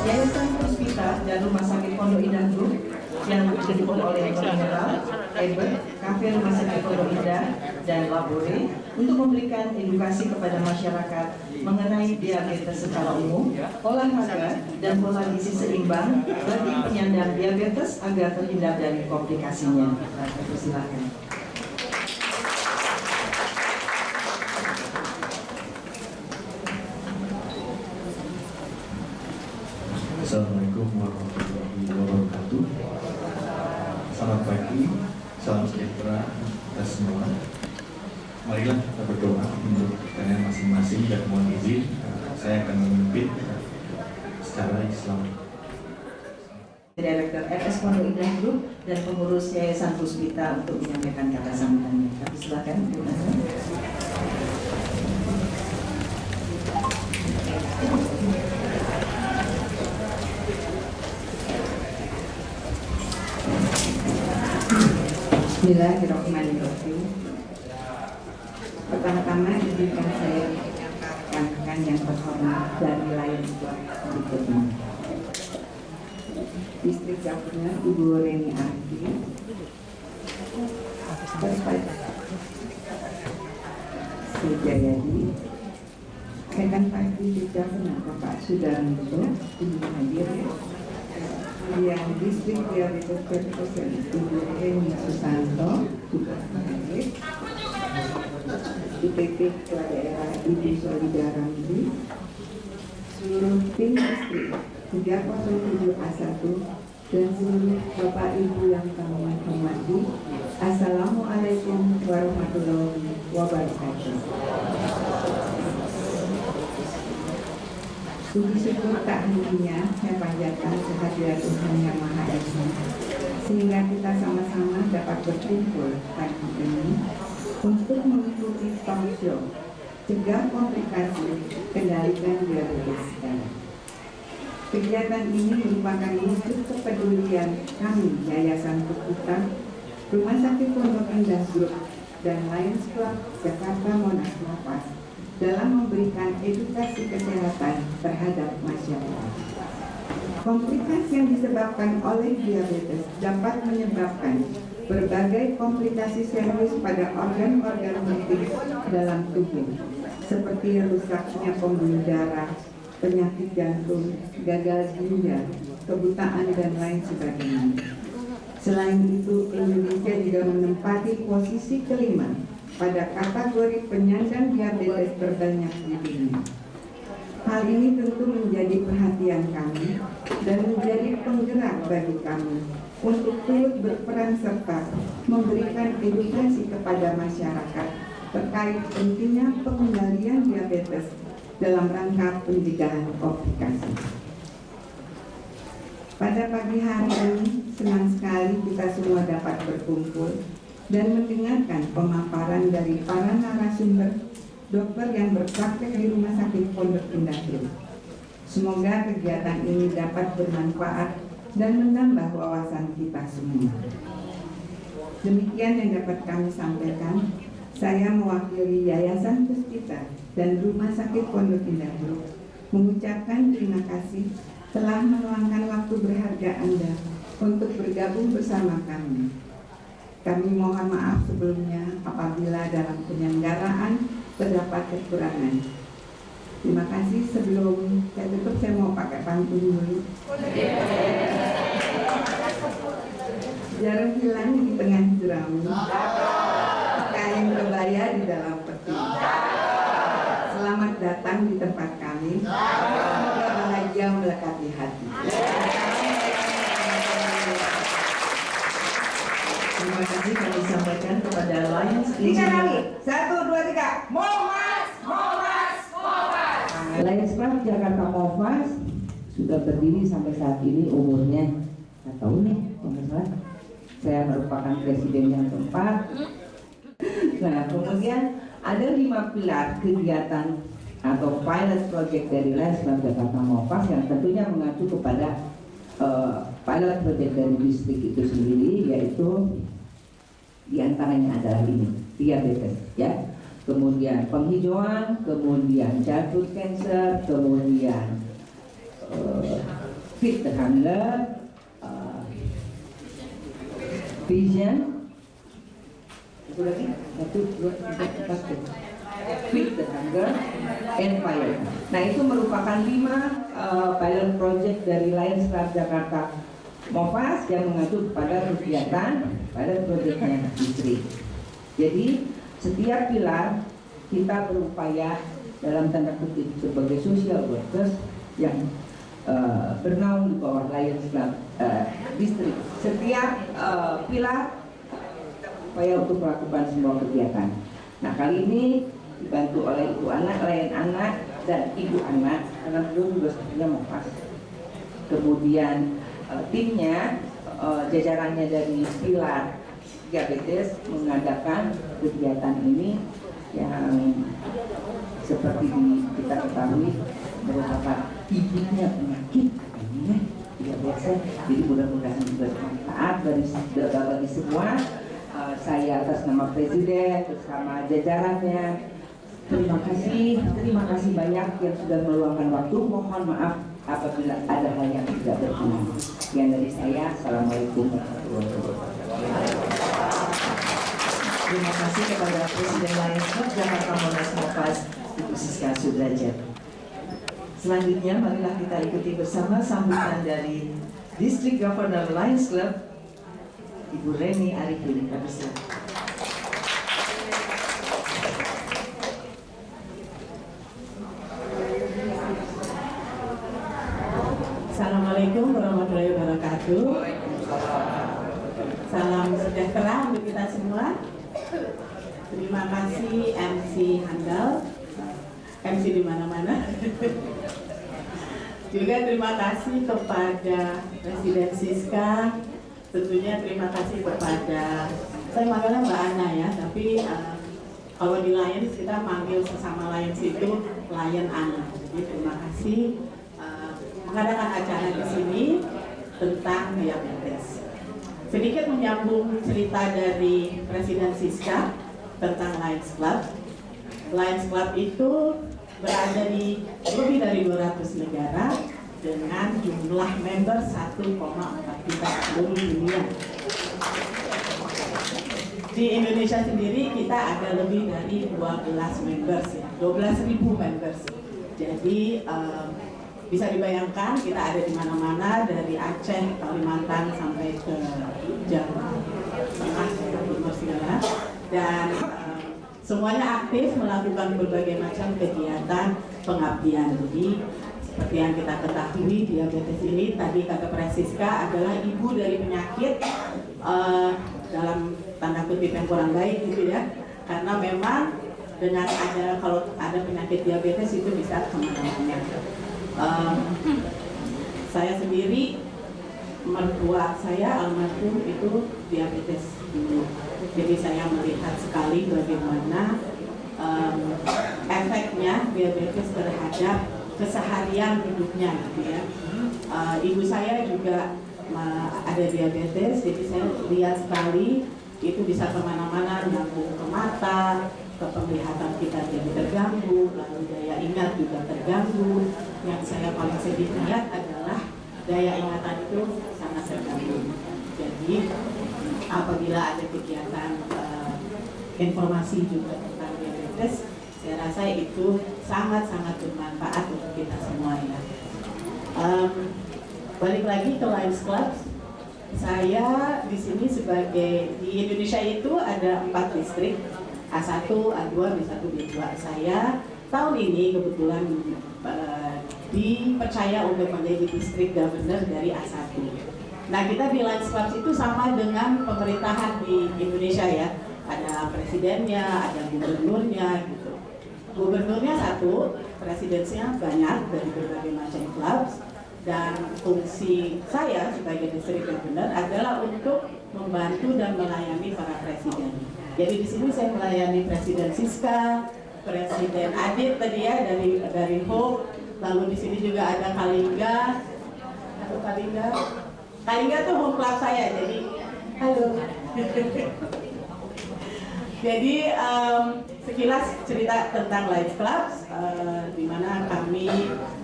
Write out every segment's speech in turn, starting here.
Yayasan Puspita dan Rumah Sakit Pondok Indah Group yang didukung oleh Mineral, Ebert, Kafe Rumah Sakit Pondok Indah, dan Labore untuk memberikan edukasi kepada masyarakat mengenai diabetes secara umum, olahraga, dan pola gizi seimbang bagi penyandang diabetes agar terhindar dari komplikasinya. Silakan. Assalamualaikum warahmatullahi wabarakatuh. Selamat pagi, salam sejahtera kita semua. Marilah kita berdoa untuk kalian masing-masing dan mohon izin saya akan memimpin secara Islam. Direktur RS Pondok Indah Group dan pengurus Yayasan Puspita untuk menyampaikan kata sambutannya. Kami silakan. Bismillahirrahmanirrahim. Pertama-tama izinkan saya menyampaikan yang terhormat dari lain berikutnya. Distrik Gubernur Ibu Reni Arfi, Bapak Sejayadi, rekan Pak Distrik Gubernur Bapak Sudarmanto, Ibu hadir, yang Distrik Diabetes Persen Ibu Reni Susanto juga hadir, IPP Ketua Daerah Ibu Solidaramdi, seluruh tim distrik 307A1 dan seluruh Bapak Ibu yang kami hormati. Assalamualaikum warahmatullahi wabarakatuh. Puji syukur tak hentinya saya panjatkan kehadirat Tuhan Yang Maha Esa, sehingga kita sama-sama dapat berkumpul pagi ini untuk mengikuti talk show Cegah Komplikasi Kendalikan Diabetes Sekarang. Kegiatan ini merupakan wujud kepedulian kami Yayasan Puspita, Rumah Sakit Pondok Indah Group, dan Lions Club Jakarta Monas Lapas dalam memberikan edukasi kesehatan terhadap masyarakat. Komplikasi yang disebabkan oleh diabetes dapat menyebabkan berbagai komplikasi serius pada organ-organ penting dalam tubuh, seperti rusaknya pembuluh darah, penyakit jantung, gagal ginjal, kebutaan, dan lain sebagainya. Selain itu, Indonesia juga menempati posisi kelima pada kategori penyandang diabetes terbanyak di dunia. Hal ini tentu menjadi perhatian kami dan menjadi penggerak bagi kami untuk turut berperan serta memberikan edukasi kepada masyarakat terkait pentingnya pengendalian diabetes dalam rangka pencegahan komplikasi. Pada pagi hari ini, senang sekali kita semua dapat berkumpul dan mendengarkan pemaparan dari para narasumber dokter yang berpraktek di Rumah Sakit Pondok Indah Group. Semoga kegiatan ini dapat bermanfaat dan menambah wawasan kita semua. Demikian yang dapat kami sampaikan. Saya mewakili Yayasan Puspita dan Rumah Sakit Pondok Indah Group mengucapkan terima kasih telah meluangkan waktu berharga Anda untuk bergabung bersama kami. Kami mohon maaf sebelumnya apabila dalam penyelenggaraan terdapat kekurangan. Terima kasih. Sebelum saya tutup, saya mau pakai pantun dulu. Jarang hilang di tengah jeram, kain berbaya di dalam peti. Selamat datang di tempat kami. Semoga bahagia melekati hati. Terima kasih kami sampaikan kepada Lions. 3 kali. 1, 2, 3. Momas, Momas, Momas. Lions Club Jakarta Monas sudah berdiri sampai saat ini, umurnya nggak tahu nih, pemirsa. Saya merupakan presiden yang keempat. Nah, kemudian ada 5 pilar kegiatan atau pilot project dari Lions Club Jakarta Monas yang tentunya mengacu kepada pilot project dari distrik itu sendiri, yaitu diantaranya adalah ini, diabetes, ya, kemudian penghijauan, kemudian childhood cancer, kemudian Feed the Hunger, Vision, itu lagi, satu, dua, tiga, empat, Feed the Hunger, and Fire. Nah, itu merupakan 5 pilot project dari Lions Club Jakarta Movas yang mengacu kepada kegiatan pilot projectnya distrik. Jadi setiap pilar kita berupaya dalam tanda kutip sebagai social workers yang bernaung di bawah Lions Club distrik. Setiap pilar upaya untuk melakukan semua kegiatan. Nah, kali ini dibantu oleh ibu anak, layan anak, dan ibu anak karena belum juga sebenarnya Movas. Kemudian timnya jajarannya dari pilar diabetes mengadakan kegiatan ini yang seperti kita ketahui merupakan ibunya penyakit ini diabetes. Jadi mudah-mudahan bermanfaat bagi semua. Saya atas nama Presiden bersama jajarannya terima kasih banyak yang sudah meluangkan waktu. Mohon maaf apabila ada hal yang tidak berkenan. Sekian dari saya. Assalamualaikum warahmatullahi wabarakatuh. Terima kasih kepada Presiden Lions Club Jakarta Movas, Ibu Siska Sudrajat. Selanjutnya, marilah kita ikuti bersama sambutan dari District Governor Lions Club, Ibu Reni Arifin. Assalamualaikum warahmatullahi wabarakatuh. Salam sejahtera untuk kita semua. Terima kasih MC Handal, MC di mana-mana. Juga terima kasih kepada Presiden Siska. Tentunya terima kasih kepada, saya manggilnya Mbak Ana ya, tapi kalau di Lions kita manggil sesama Lions itu Lion Ana. Jadi terima kasih mengadakan acara di sini tentang diabetes. Sedikit menyambung cerita dari Presiden Siska tentang Lions Club. Lions Club itu berada di lebih dari 200 negara dengan jumlah member 1,4 juta seluruh dunia. Di Indonesia sendiri kita ada lebih dari 12 members ya, 12.000 members. Jadi bisa dibayangkan kita ada di mana-mana dari Aceh, Kalimantan sampai ke Jawa Tengah, Timur segala, dan semuanya aktif melakukan berbagai macam kegiatan pengabdian. Jadi seperti yang kita ketahui, diabetes ini tadi kata Presiska adalah ibu dari penyakit dalam tanda kutip yang kurang baik gitu ya, karena memang dengan kalau ada penyakit diabetes itu bisa kemana-mana. Saya sendiri, mertua saya almarhum itu diabetes dulu, jadi saya melihat sekali bagaimana efeknya diabetes terhadap keseharian hidupnya gitu ya. Ibu saya juga ada diabetes, jadi saya lihat sekali itu bisa kemana-mana, nyambung ke mata, ke penglihatan kita jadi terganggu, lalu daya ingat juga terganggu. Yang saya paling sedih lihat adalah daya ingatan itu sangat terganggu. Jadi apabila ada kegiatan informasi juga tentang diabetes, saya rasa itu sangat-sangat bermanfaat untuk kita semua ya. Balik lagi ke Lions Club, saya di sini sebagai, di Indonesia itu ada 4 distrik, A1, A2, B1, B2. Saya tahun ini kebetulan dipercaya untuk menjadi distrik governor dari A1. Nah, kita di Lions Club itu sama dengan pemerintahan di Indonesia ya. Ada presidennya, ada gubernurnya gitu. Gubernurnya satu, presidennya banyak dari berbagai macam klub. Dan fungsi saya sebagai distrik governor adalah untuk membantu dan melayani para presiden. Jadi di sini saya melayani Presiden Siska, Presiden Adit tadi ya dari Hope, lalu di sini juga ada Kalingga. Halo Kalingga. Kalingga tuh home club saya, jadi halo. Jadi sekilas cerita tentang Lions Club. di mana kami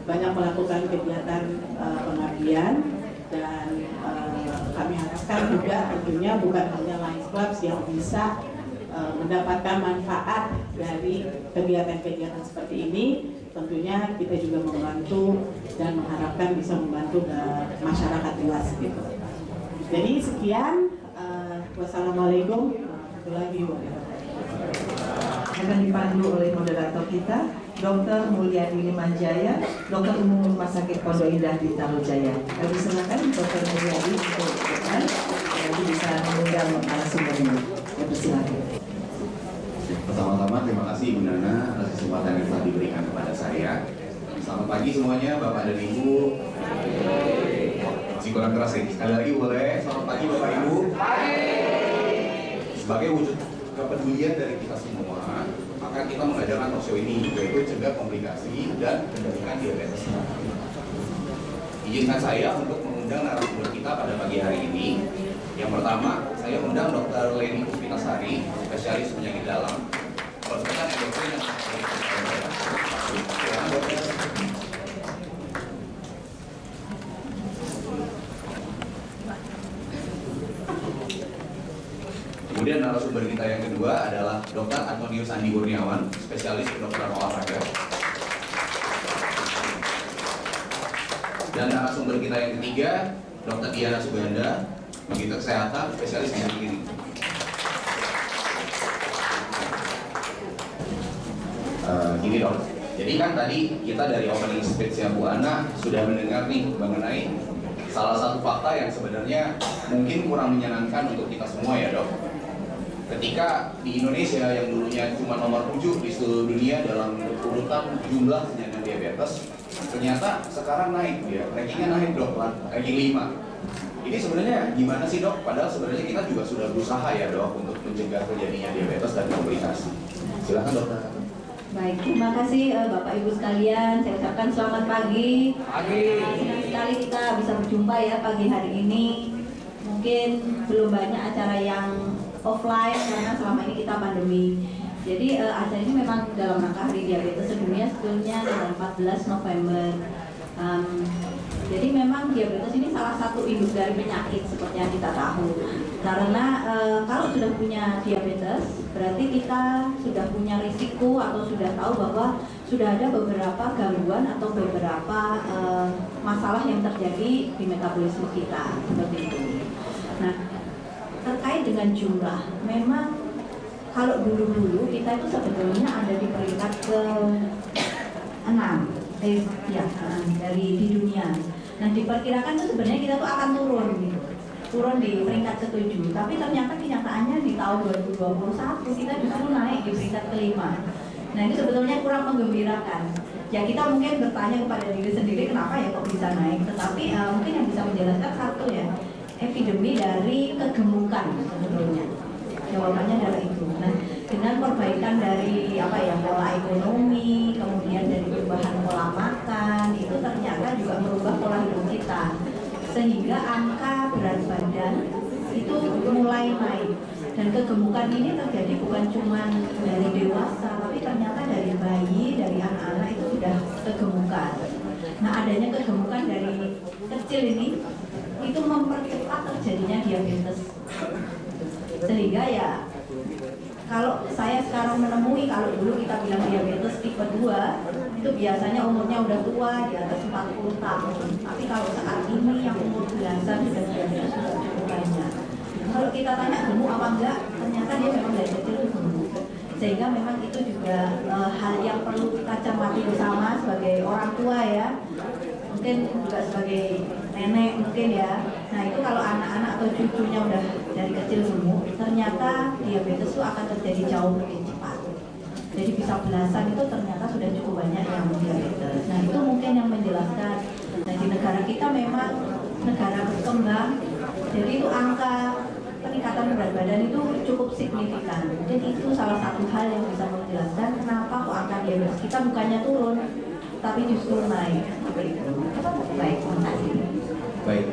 banyak melakukan kegiatan pengabdian dan kami harapkan juga tentunya bukan hanya Lions Club yang bisa mendapatkan manfaat dari kegiatan-kegiatan seperti ini. Tentunya kita juga membantu dan mengharapkan bisa membantu masyarakat luas gitu. Jadi sekian, wassalamualaikum warahmatullahi wabarakatuh. Akan dipandu oleh moderator kita, Dr. Mulyadi Limanjaya, Dokter Umum Rumah Sakit Pondok Indah di Tarujaya. Kami silakan Dr. Mulyadi untuk berkenan, nanti bisa mengundang narasumbernya. Ya, persilakan. Pertama-tama terima kasih Ibu Nana atas kesempatan yang telah diberikan kepada saya. Selamat pagi semuanya, Bapak dan Ibu. Masih kurang keras ya. Sekali lagi boleh. Selamat pagi Bapak Ibu. Sebagai wujud kepedulian dari kita semua, maka kita mengadakan talk show ini, yaitu cegah komplikasi dan kendalikan diabetes. Izinkan saya untuk mengundang narasumber kita pada pagi hari ini. Yang pertama, saya undang Dr. Leni Puspitasari, spesialis penyakit dalam, konsultan endokrin yang Kemudian narasumber kita yang kedua adalah Dr. Antonius Andi Kurniawan, spesialis kedokteran olahraga. Dan narasumber kita yang ketiga, Dr. Diana Suganda, Magister Kesehatan, spesialis gizi klinik. Gini dok, jadi kan tadi kita dari opening speech-nya Bu Ana sudah mendengar nih mengenai salah satu fakta yang sebenarnya mungkin kurang menyenangkan untuk kita semua ya dok. Ketika di Indonesia yang dulunya cuma nomor 7 di seluruh dunia dalam urutan jumlah penyandang diabetes, ternyata sekarang naik ya, rankingnya naik dok, ranking 5. Ini sebenarnya gimana sih dok? Padahal sebenarnya kita juga sudah berusaha ya dok untuk mencegah terjadinya diabetes dan komplikasi. Silakan dokter. Baik, terima kasih Bapak Ibu sekalian. Saya ucapkan selamat pagi. Senang sekali kita bisa berjumpa ya pagi hari ini. Mungkin belum banyak acara yang offline karena selama ini kita pandemi. Jadi acara ini memang dalam rangka Hari Diabetes Sedunia sebetulnya tanggal 14 November. Jadi memang diabetes ini salah satu induk dari penyakit seperti yang kita tahu. Karena kalau sudah punya diabetes, berarti kita sudah punya risiko atau sudah tahu bahwa sudah ada beberapa gangguan atau beberapa masalah yang terjadi di metabolisme kita, seperti itu. Nah, terkait dengan jumlah, memang kalau dulu-dulu kita itu sebetulnya ada di peringkat ke-6 dari di dunia. Nah, diperkirakan itu sebenarnya kita tuh akan turun di peringkat ke-7. Tapi ternyata kenyataannya di tahun 2021 kita justru naik di peringkat ke-5. Nah, ini sebetulnya kurang menggembirakan. Ya, kita mungkin bertanya kepada diri sendiri kenapa ya kok bisa naik. Tetapi mungkin yang bisa menjelaskan satu ya, epidemi dari kegemukan sebetulnya. Jawabannya adalah itu. Nah, dengan perbaikan dari pola ekonomi, kemudian dari perubahan pola makan, itu ternyata juga merubah pola hidup kita, sehingga angka berat badan itu mulai naik. Dan kegemukan ini terjadi bukan cuma dari dewasa, tapi ternyata dari bayi, dari anak-anak itu sudah kegemukan. Nah, adanya kegemukan dari kecil ini itu mempercepat terjadinya diabetes. Sehingga ya kalau saya sekarang menemui, kalau dulu kita bilang diabetes tipe 2 itu biasanya umurnya udah tua, di atas 40 tahun. Tapi kalau saat ini yang umur belasan sudah diabetes sudah cukup banyak. Kalau kita tanya gemuk apa enggak, ternyata dia memang dari kecil itu gemuk. Sehingga memang itu juga hal yang perlu kita cermati bersama sebagai orang tua ya. Mungkin juga sebagai nenek mungkin ya. Nah, itu kalau anak-anak atau cucunya udah dari kecil gemuk, ternyata diabetes itu akan terjadi jauh lebih cepat. Jadi bisa belasan itu ternyata sudah cukup banyak yang diabetes. Nah, itu mungkin yang menjelaskan. Nah, di negara kita memang negara berkembang, jadi itu angka peningkatan berat badan itu cukup signifikan. Jadi itu salah satu hal yang bisa menjelaskan kenapa kok angka diabetes kita bukannya turun, tapi justru naik. Baik, terima kasih. Baik,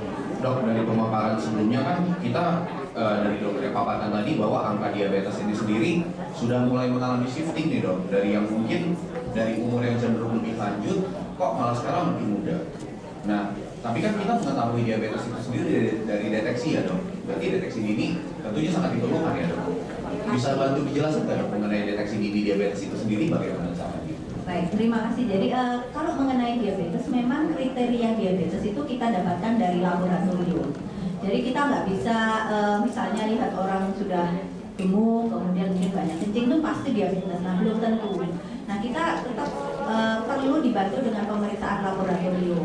dok, dari pemaparan sebelumnya kan kita dari dokter yang paparkan tadi bahwa angka diabetes ini sendiri sudah mulai mengalami shifting nih dok, dari yang mungkin dari umur yang cenderung lebih lanjut, kok malah sekarang lebih muda. Nah, tapi kan kita mengetahui diabetes itu sendiri dari deteksi ya dok. Berarti deteksi dini tentunya sangat diperlukan ya dok. Bisa bantu dijelaskan nggak dok mengenai deteksi dini diabetes itu sendiri bagaimana caranya? Baik, terima kasih. Jadi kalau mengenai diabetes, memang kriteria diabetes itu kita dapatkan dari laboratorium. Jadi kita nggak bisa misalnya lihat orang sudah gemuk, kemudian mungkin banyak kencing itu pasti diabetes. Nah, belum tentu. Nah, kita tetap perlu dibantu dengan pemeriksaan laboratorium.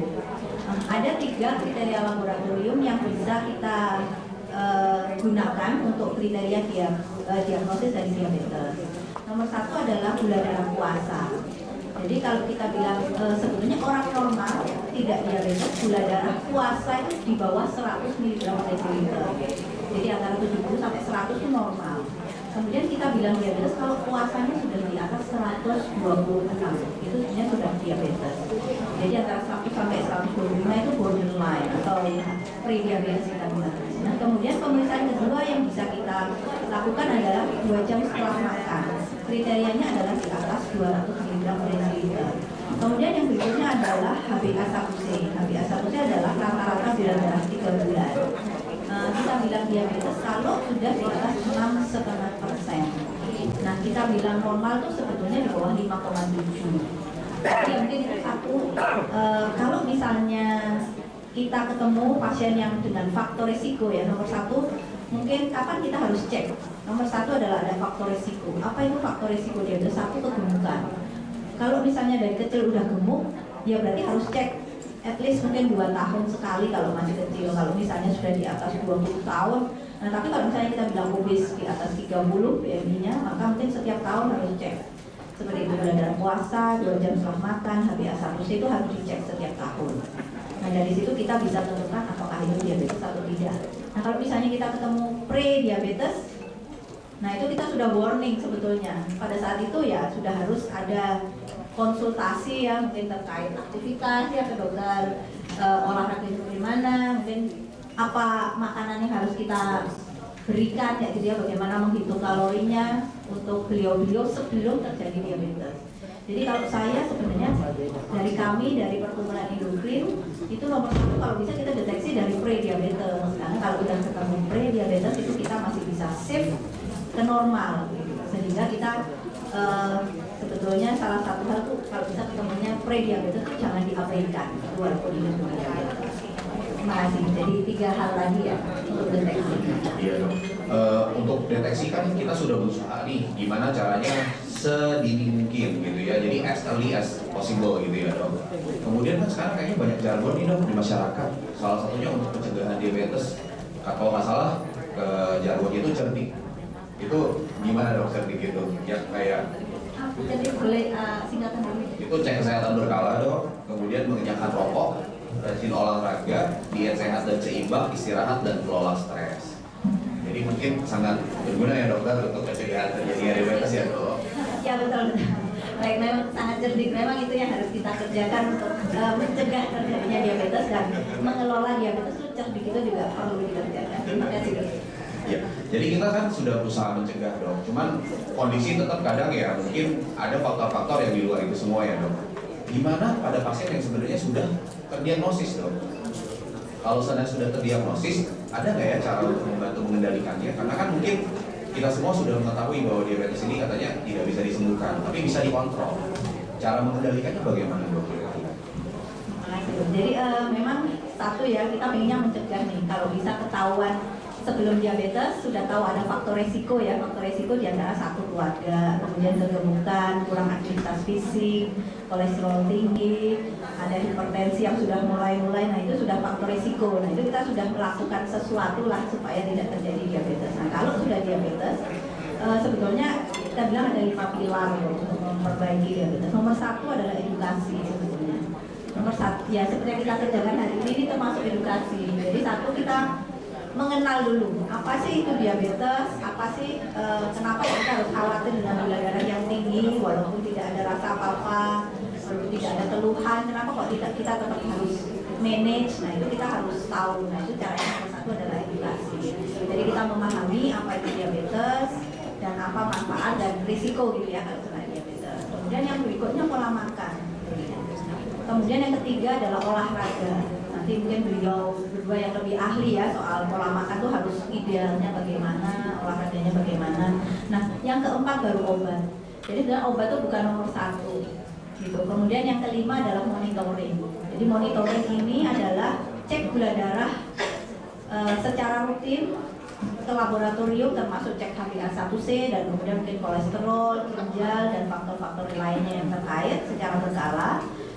Ada 3 kriteria laboratorium yang bisa kita gunakan untuk kriteria diagnosis dari diabetes. Nomor 1 adalah gula darah puasa. Jadi kalau kita bilang sebetulnya orang normal tidak diabetes, gula darah puasa itu di bawah 100 mg per desiliter. Jadi antara 70 sampai 100 itu normal. Kemudian kita bilang diabetes kalau puasanya sudah di atas 126, itu sebenarnya sudah diabetes. Jadi antara 100 sampai 125 itu borderline atau pre-diabetes kita bilang. Nah, kemudian pemeriksaan kedua yang bisa kita lakukan adalah 2 jam setelah makan. Kriterianya adalah di atas 200 mg per desiliter. Kemudian yang berikutnya adalah HbA1c. HbA1c adalah rata-rata gula darah 3 bulan. Kita bilang diabetes kalau sudah di atas 6,5%. Nah, kita bilang normal itu sebetulnya di bawah 5,7. Jadi mungkin itu satu. Kalau misalnya kita ketemu pasien yang dengan faktor risiko ya, nomor 1 mungkin kapan kita harus cek. Nomor 1 adalah ada faktor risiko. Apa itu faktor risiko diabetes? 1, kegemukan. Kalau misalnya dari kecil udah gemuk, ya berarti harus cek at least mungkin 2 tahun sekali kalau masih kecil. Kalau misalnya sudah di atas 20 tahun, nah tapi kalau misalnya kita bilang obes di atas 30 BMI-nya, maka mungkin setiap tahun harus cek. Seperti itu, gula darah puasa, 2 jam setelah makan, HbA1c itu harus dicek setiap tahun. Nah, dari situ kita bisa tentukan apakah itu diabetes atau tidak. Nah, kalau misalnya kita ketemu pre-diabetes, nah itu kita sudah warning sebetulnya. Pada saat itu ya sudah harus ada konsultasi ya, mungkin terkait aktivitas ya ke dokter, olahraga itu bagaimana, mungkin apa makanan yang harus kita berikan ya gitu ya, bagaimana menghitung kalorinya untuk beliau-beliau sebelum terjadi diabetes. Jadi kalau saya sebenarnya dari kami dari Perkumpulan Endokrin itu nomor 1 kalau bisa kita deteksi dari pre-diabetes, karena kalau udah ketemu pre-diabetes itu kita masih bisa shift ke normal gitu. Sehingga kita sebetulnya salah satu hal tuh kalau bisa ketemunya pre-diabetes itu jangan diabaikan walaupun ini bukan diabetes. Terima kasih. Jadi 3 hal lagi ya untuk deteksi. Iya dok. Untuk deteksi kan kita sudah berusaha nih gimana caranya sedini mungkin gitu ya. Jadi as early as possible gitu ya dok. Kemudian kan sekarang kayaknya banyak jargon nih dok di masyarakat. Salah satunya untuk pencegahan diabetes. Kalau nggak salah jargon itu cerdik. Itu gimana dok cerdik itu? Yang kayak jadi boleh singkatan dulu. itu cek kesehatan berkala dok, kemudian mengenyahkan rokok, rajin olahraga, diet sehat dan seimbang, istirahat dan kelola stres. Jadi mungkin sangat berguna ya dokter untuk pencegahan terjadinya diabetes ya dok. Ya betul. Baik, memang sangat cerdik. Memang itu yang harus kita kerjakan untuk mencegah terjadinya diabetes dan mengelola diabetes itu cerdik itu juga perlu dikerjakan. Terima kasih dok. Ya, jadi kita kan sudah berusaha mencegah dok, cuman kondisi tetap kadang ya mungkin ada faktor-faktor yang di luar itu semua ya dok. Gimana pada pasien yang sebenarnya sudah terdiagnosis dok? Kalau sudah terdiagnosis, ada nggak ya cara untuk membantu mengendalikannya? Karena kan mungkin kita semua sudah mengetahui bahwa diabetes ini katanya tidak bisa disembuhkan, tapi bisa dikontrol. Cara mengendalikannya bagaimana dok? Jadi memang satu ya kita pengennya mencegah nih kalau bisa ketahuan sebelum diabetes sudah tahu ada faktor resiko ya, faktor resiko di antara 1 keluarga, kemudian kegemukan, kurang aktivitas fisik, kolesterol tinggi, ada hipertensi yang sudah mulai, nah itu sudah faktor resiko. Nah itu kita sudah melakukan sesuatu lah supaya tidak terjadi diabetes. Nah kalau sudah diabetes, sebetulnya kita bilang ada 5 pilar untuk memperbaiki diabetes. Nomor 1 adalah edukasi sebetulnya. Nomor 1 ya seperti yang kita kerjakan hari ini termasuk edukasi. Jadi 1 kita mengenal dulu apa sih itu diabetes, apa sih kenapa kita harus khawatir dengan gula darah yang tinggi walaupun tidak ada rasa apa-apa, walaupun tidak ada keluhan, kenapa kok kita tetap harus manage. Nah itu kita harus tahu. Nah itu cara yang nomor 1 adalah edukasi. Jadi kita memahami apa itu diabetes dan apa manfaat dan risiko gitu ya kalau kena diabetes. Kemudian yang berikutnya pola makan. Kemudian yang ketiga adalah olahraga. Nanti mungkin beliau berdua yang lebih ahli ya soal pola makan tuh harus idealnya bagaimana, olahraganya bagaimana. Nah, yang keempat baru obat. Jadi sebenarnya obat itu bukan nomor satu. Gitu. Kemudian yang kelima adalah monitoring. Jadi monitoring ini adalah cek gula darah secara rutin ke laboratorium, termasuk cek HbA1c dan kemudian mungkin kolesterol, ginjal dan faktor-faktor lainnya yang terkait secara berkala.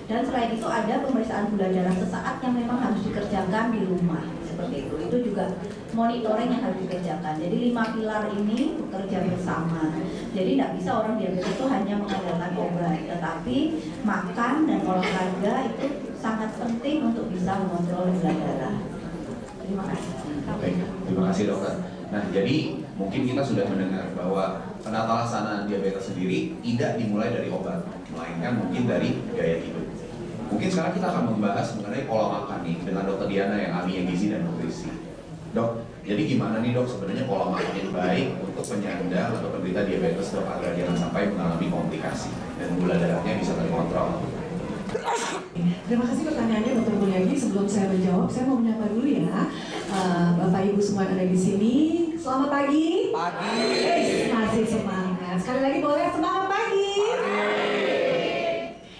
Dan selain itu ada pemeriksaan gula darah sesaat yang memang harus dikerjakan di rumah seperti itu. Itu juga monitoring yang harus dikerjakan. Jadi 5 pilar ini bekerja bersama. Jadi tidak bisa orang diabetes itu hanya mengandalkan obat, tetapi makan dan olahraga itu sangat penting untuk bisa mengontrol gula darah. Terima kasih. Baik, terima kasih dokter. Nah, jadi mungkin kita sudah mendengar bahwa penata laksanaan diabetes sendiri tidak dimulai dari obat, melainkan mungkin dari gaya hidup. Mungkin sekarang kita akan membahas mengenai pola makan nih dengan Dokter Diana yang ahli gizi dan nutrisi. Dok, jadi gimana nih dok sebenarnya pola makan yang baik untuk penyandang atau penderita diabetes dok agar jangan sampai mengalami komplikasi dan gula darahnya bisa terkontrol? Terima kasih pertanyaannya Dr. Mulyadi. Sebelum saya menjawab, saya mau menyapa dulu ya Bapak Ibu semua yang ada di sini. Selamat pagi. Pagi. Masih semangat. Sekali lagi boleh semangat pagi.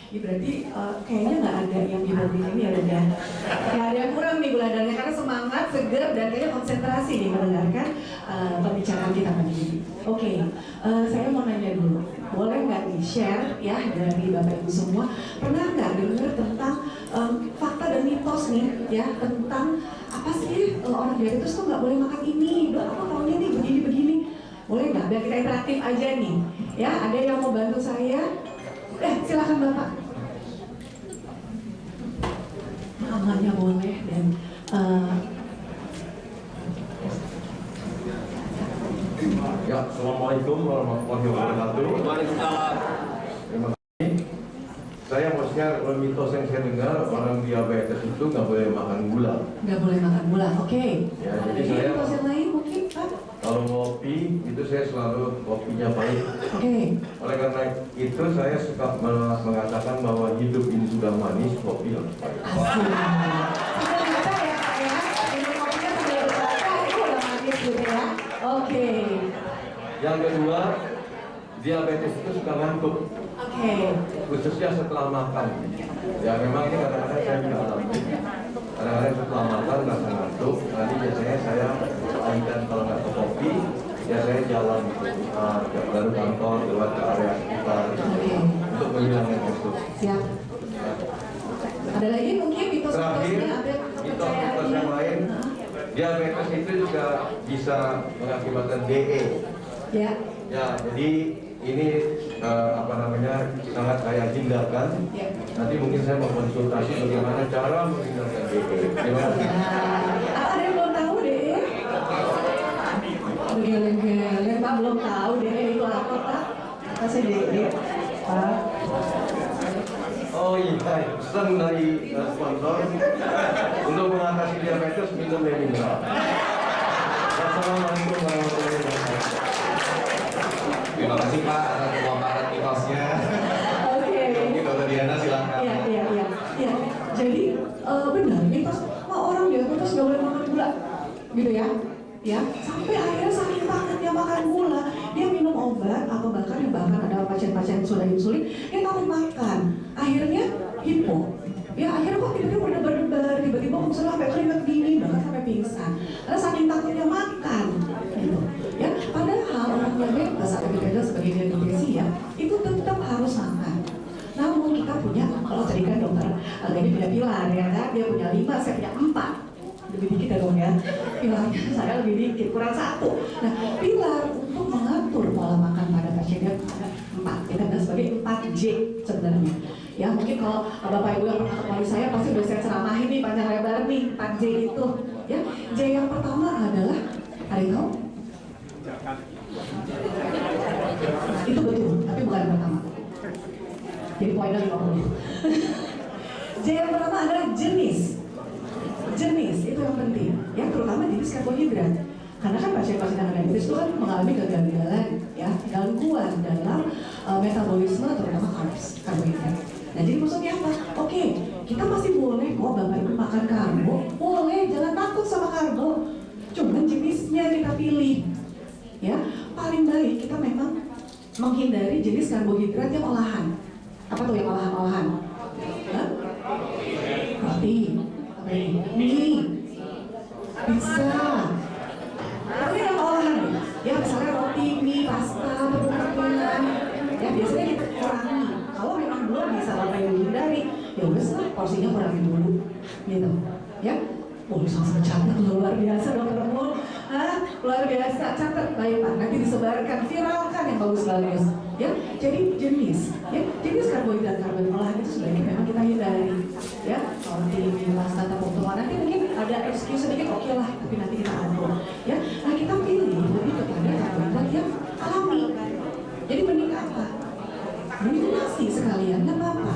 Ini berarti kayaknya nggak ada yang di mobil ini ya udah. Nggak ada yang kurang nih gula darahnya karena semangat, seger dan kayaknya konsentrasi nih mendengarkan pembicaraan kita pagi ini. Oke, saya mau nanya dulu. Boleh nggak di-share ya dari Bapak Ibu semua, pernah nggak dengar tentang fakta dan mitos nih ya tentang apa sih orang diabetes tuh nggak boleh makan ini, dok apa taunya nih begini-begini, boleh nggak? Biar kita interaktif aja nih ya, ada yang mau bantu saya? Silakan Bapak. Namanya boleh dan ya, assalamualaikum warahmatullahi wabarakatuh. Waalaikumsalam. Terima kasih. Saya mau share mitos yang saya dengar, orang diabetes itu nggak boleh makan gula. Nggak boleh makan gula, oke. Ya, jadi saya mitos yang lain mungkin Pak? Kalau ngopi itu saya selalu kopinya pahit. Oke. Oleh karena itu saya suka mengatakan bahwa hidup ini sudah manis, kopi harus pahit. Asik. Sudah bisa ya Pak ya? Minum kopinya sambil berkata itu udah manis gitu ya. Oke. Yang kedua, diabetes itu suka ngantuk. Oke. Khususnya setelah makan. Ya memang ini kadang-kadang saya juga alami. Kadang-kadang setelah makan rasa ngantuk. Nanti biasanya saya alihkan kalau nggak ke kopi, ya saya jalan dari kantor lewat ke area sekitar untuk menghilangkan ngantuk. Siap. Ada lagi mungkin Terakhir, mitos-mitosnya ada mitos-mitos yang lain, diabetes itu juga bisa mengakibatkan DE. Ya. Ya, jadi ini sangat saya hindarkan. Ya. Nanti mungkin saya mau konsultasi bagaimana cara menghindarkan DE. Terima kasih. Ada yang belum tahu deh? Geleng-geleng, Pak belum tahu deh itu apa Pak? Kasih DE, Pak. Oh iya, pesan dari sponsor untuk mengatasi diabetes minum air mineral. Assalamualaikum warahmatullahi wabarakatuh. Terima kasih Pak atas pemaparan mitosnya. Oke. Mungkin Dokter Diana silakan. Iya. Jadi benar mitos, orang diabetes nggak boleh makan gula, gitu ya? Ya, sampai akhirnya saking takutnya makan gula, dia minum obat atau bahkan ada pasien-pasien sudah insulin, dia takut makan, akhirnya hipo. Ya akhirnya kok tiba-tiba berdebar, tiba-tiba misalnya sampai keringat dingin, bahkan sampai pingsan. Karena saking takutnya makan, gitu. Ya, padahal orang diabetes atau diabetes sebagai diabetes ya, itu tetap harus makan. Namun kita punya, kalau tadi kan dokter ini punya pilar ya kan, dia punya 5, saya punya 4. Lebih dikit ya dong ya, pilarnya saya lebih dikit, kurang 1. Nah, pilar untuk mengatur pola makan pada pasien dia ada 4, kita bilang sebagai 4J sebenarnya. Ya mungkin kalau Bapak Ibu yang pernah ketemu saya pasti udah saya ceramahin nih panjang lebar nih 4J itu. Ya, J yang pertama adalah, ada yang tahu? Itu betul, tapi bukan yang pertama. Jadi poinnya 50. J yang pertama adalah jenis. Jenis itu yang penting, ya terutama jenis karbohidrat. Karena kan pasien-pasien yang diabetes itu kan mengalami kegagalan, ya gangguan dalam metabolisme terutama karbohidrat. Nah jadi maksudnya apa? Oke, kita masih boleh kok Bapak Ibu makan karbo, boleh, jangan takut sama karbo. Cuman jenisnya kita pilih. Ya, paling baik kita memang menghindari jenis karbohidrat yang olahan. Apa tuh yang olahan-olahan? Roti, mie, pizza. Tapi yang olahan ya, misalnya roti, mie, pasta, tepung-tepungan. Ya biasanya kita kurangi. Kalau memang belum bisa Bapak Ibu hindari, ya udah porsinya kurangi dulu, gitu. Ya, sangat catat luar biasa dokter Mun. Luar biasa, catat baik Pak. Nanti disebarkan, viralkan yang bagus-bagus. Ya, jadi jenis karbohidrat olahan itu sebaiknya memang kita hindari. Ya, roti, pasta, tepung-tepungan. Nanti mungkin ada excuse sedikit, oke lah, tapi nanti kita atur. Ya, nah kita pilih lebih kepada karbohidrat yang alami. Jadi mending apa? Mending nasi sekalian, nggak apa-apa.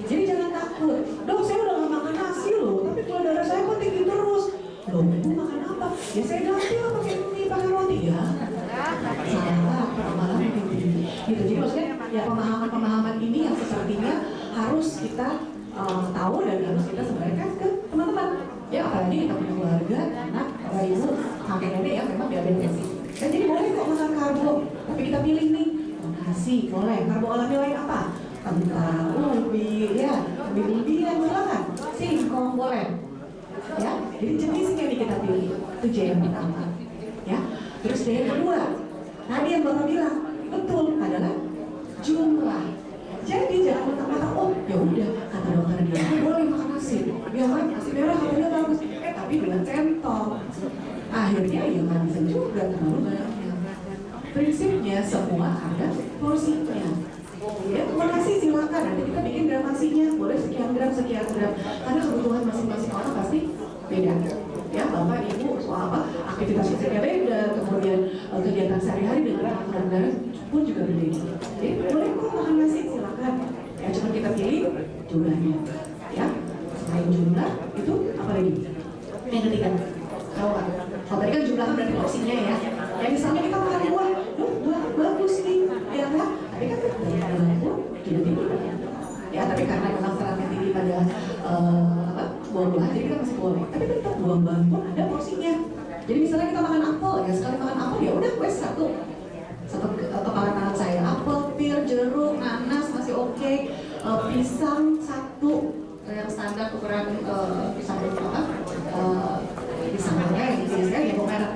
Jadi jangan takut. Dok, saya udah nggak makan nasi loh, tapi gula darah saya kok tinggi terus. Loh, Ibu makan apa? Ya saya ganti lah pakai mie, pakai roti ya. Salah, malah tinggi. Gitu. Jadi maksudnya ya pemahaman-pemahaman ini yang sepertinya harus kita tahu dan harus kita sebarkan ke teman-teman. Ya apalagi kita punya keluarga, anak, bapak ibu, kakek nenek yang memang diabetes. Dan jadi boleh kok makan karbo, tapi kita pilih nih. Nasi boleh, karbo alami lain apa? Kentang, ubi, ya, ubi-ubian silakan. Singkong boleh. Ya, jadi jenisnya nih kita pilih. Itu J yang pertama. Ya, terus J yang kedua. Tadi yang Bapak bilang betul adalah jumlah. Jadi jangan mentang-mentang ya udah kata dokter dia boleh makan nasi. Ya kan nasi merah katanya bagus. Tapi dengan centong. Akhirnya ya nggak bisa juga terlalu banyaknya. Prinsipnya semua ada porsinya. Ya, nasi silakan, nanti kita bikin gramasinya, boleh sekian gram, karena kebutuhan masing-masing orang pasti beda. Ya, Bapak, Ibu, soal apa, aktivitas fisiknya beda, kemudian kegiatan sehari-hari dengan aturan darah pun juga berbeda. Jadi, boleh kok makan nasi, silakan. Ya, cuma kita pilih jumlahnya. Ya, selain jumlah, itu apa lagi? Yang ketiga, tahu kan? Kalau tadi kan jumlah berarti porsinya ya. Ya, misalnya kita makan buah, buah bagus nih, ya kan? Tapi kan daripada itu tidak tinggi. Ya, tapi karena memang seratnya tinggi pada buah-buahan, jadi kita masih boleh. Tapi tetap buah-buahan pun ada porsinya. Jadi misalnya kita makan apel, ya sekali makan apel ya udah wes satu kepalan tangan saya. Apel, pir, jeruk, nanas masih oke. Pisang satu, yang standar ukuran pisang apa? Pisang merah yang biasanya ya merah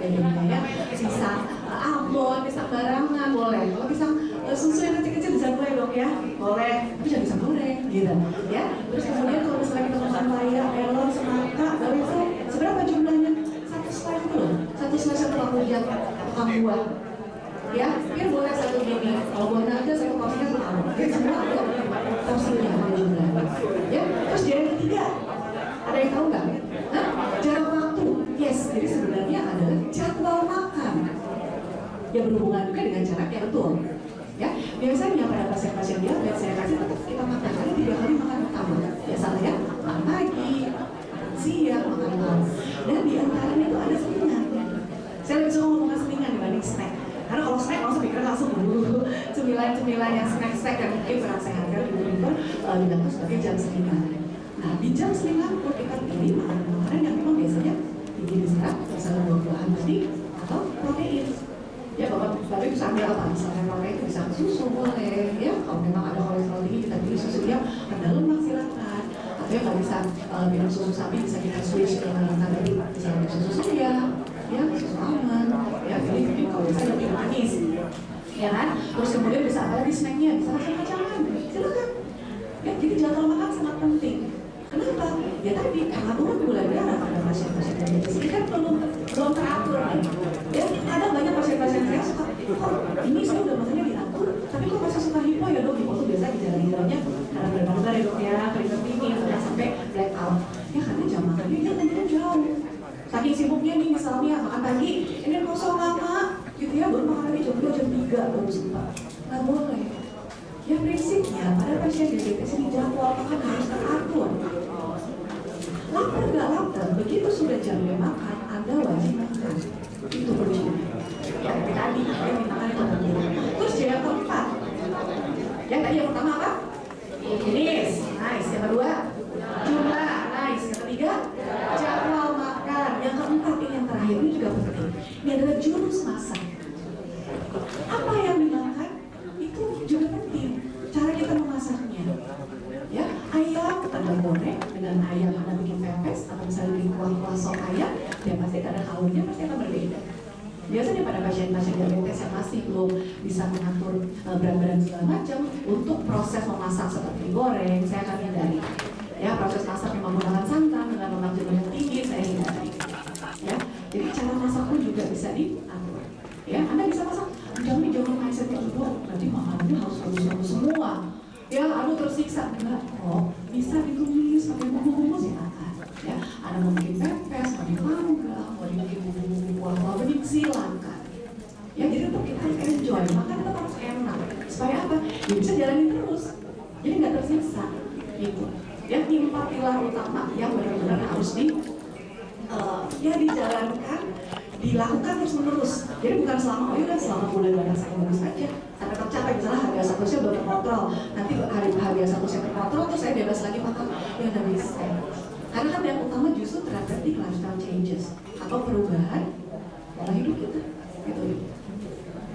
ya. Pisang abon, pisang barangan boleh. Kalau pisang susu yang kecil-kecil bisa boleh dong ya, boleh. Tapi jangan pisang goreng, gitu. Ya. Terus kemudian kalau misalnya kita makan paya, melon, semangka, boleh itu seberapa jumlahnya? Satu slice itu loh, satu slice atau kemudian tukang buah. Ya, dia boleh satu gini. Kalau buah naga satu porsinya tahu. Jadi semua ada porsinya, ada jumlahnya. Ya. Terus yang ketiga, ada yang tahu nggak? Jarak waktu. Yes, jadi sebenarnya adalah jadwal makan. Ya berhubungan juga dengan jaraknya betul. Ya, biasanya pada pasien-pasien diabetes saya kasih tetap kita makan karena 3 kali makan utama. Biasanya ya, makan pagi, makan siang, makan malam. Dan di antaranya itu ada selingan. Saya lebih suka ngomongin selingan dibanding snack. Karena kalau snack langsung pikiran langsung buru-buru cemilan-cemilan yang snack-snack yang mungkin kurang sehat kan dibilang sebagai jam selingan. Nah, di jam selingan pun kita pilih makanan yang memang biasanya tinggi di serat, misalnya buah-buahan tadi atau protein. Ya, Bapak bisa ambil apa? Misalnya protein itu bisa susu boleh, ya. Kalau memang ada kolesterol tinggi kita pilih susu yang ada lemak silakan. Atau yang nggak bisa minum susu sapi bisa kita switch ke tadi misalnya susu soya, ya susu almond, ya jadi kalau bisa lebih manis, ya kan? Terus kemudian bisa apa lagi snacknya? Bisa kacang-kacangan, silakan. Ya, jadi jadwal makan sangat penting. Kenapa? Ya tadi pengaturan gula darah pada pasien-pasien diabetes ini kan belum teratur nih. Ya, ada banyak pasien-pasien saya suka, ini saya udah makannya diatur, tapi kok masih suka hipo ya dok? Hipo itu biasa gejala-gejalanya karena benar-benar ya dok ya, keringat sampai blackout. Ya karena jam makannya dia tentunya jauh. Saking sibuknya nih misalnya makan pagi, ini kosong lama, gitu ya, baru makan lagi jam 2, jam 3 baru sempat. Nggak boleh. Ya prinsipnya pada pasien diabetes ini jadwal makan harus teratur. Lapar nggak lapar, begitu sudah jamnya makan, Anda wajib makan. Itu prinsipnya. Ya tadi, makan itu penting. Terus yang keempat, Ya tadi yang pertama apa? Jenis, nice. Yang kedua, jumlah, nice. Yang ketiga, jadwal makan. Yang keempat ini yang terakhir ini juga penting. Ini adalah jurus masak. Apa yang dimakan itu juga penting. Cara kita memasaknya. Ya, ayam Anda goreng dengan ayam Anda bikin pepes atau misalnya bikin kuah-kuah sop ayam, ya pasti ada kalornya pasti akan berbeda. Biasanya pada pasien-pasien diabetes yang masih belum bisa mengatur berat badan segala macam, untuk proses memasak seperti goreng, saya akan hindari. Ya, proses masak yang menggunakan santan dengan lemak jenuh yang tinggi, saya hindari. Ya, jadi cara masak pun juga bisa diatur. Ya, Anda bisa masak, jangan mindsetnya dulu, berarti makanannya harus semua. Ya, aduh tersiksa, enggak kok, bisa ditumis pakai bumbu-bumbu silakan. Ya, Anda mau bikin pepes, mau dipanggang, mau bikin bumbu-bumbu kuah-kuah bening silakan. Ya, jadi untuk kita enjoy, makan tetap harus enak. Supaya apa? Ya bisa jalanin terus, jadi nggak tersiksa. Gitu. Ya, 4 pilar utama yang benar-benar harus dijalankan, dilakukan terus menerus. Jadi bukan selama selama bulan badan saya bagus aja sampai tercapai, misalnya harga satu saya belum terkontrol, nanti harga satu saya terkontrol terus saya bebas lagi makan, ya nggak bisa. Karena kan yang utama justru terjadi lifestyle changes atau perubahan pola hidup kita, gitu.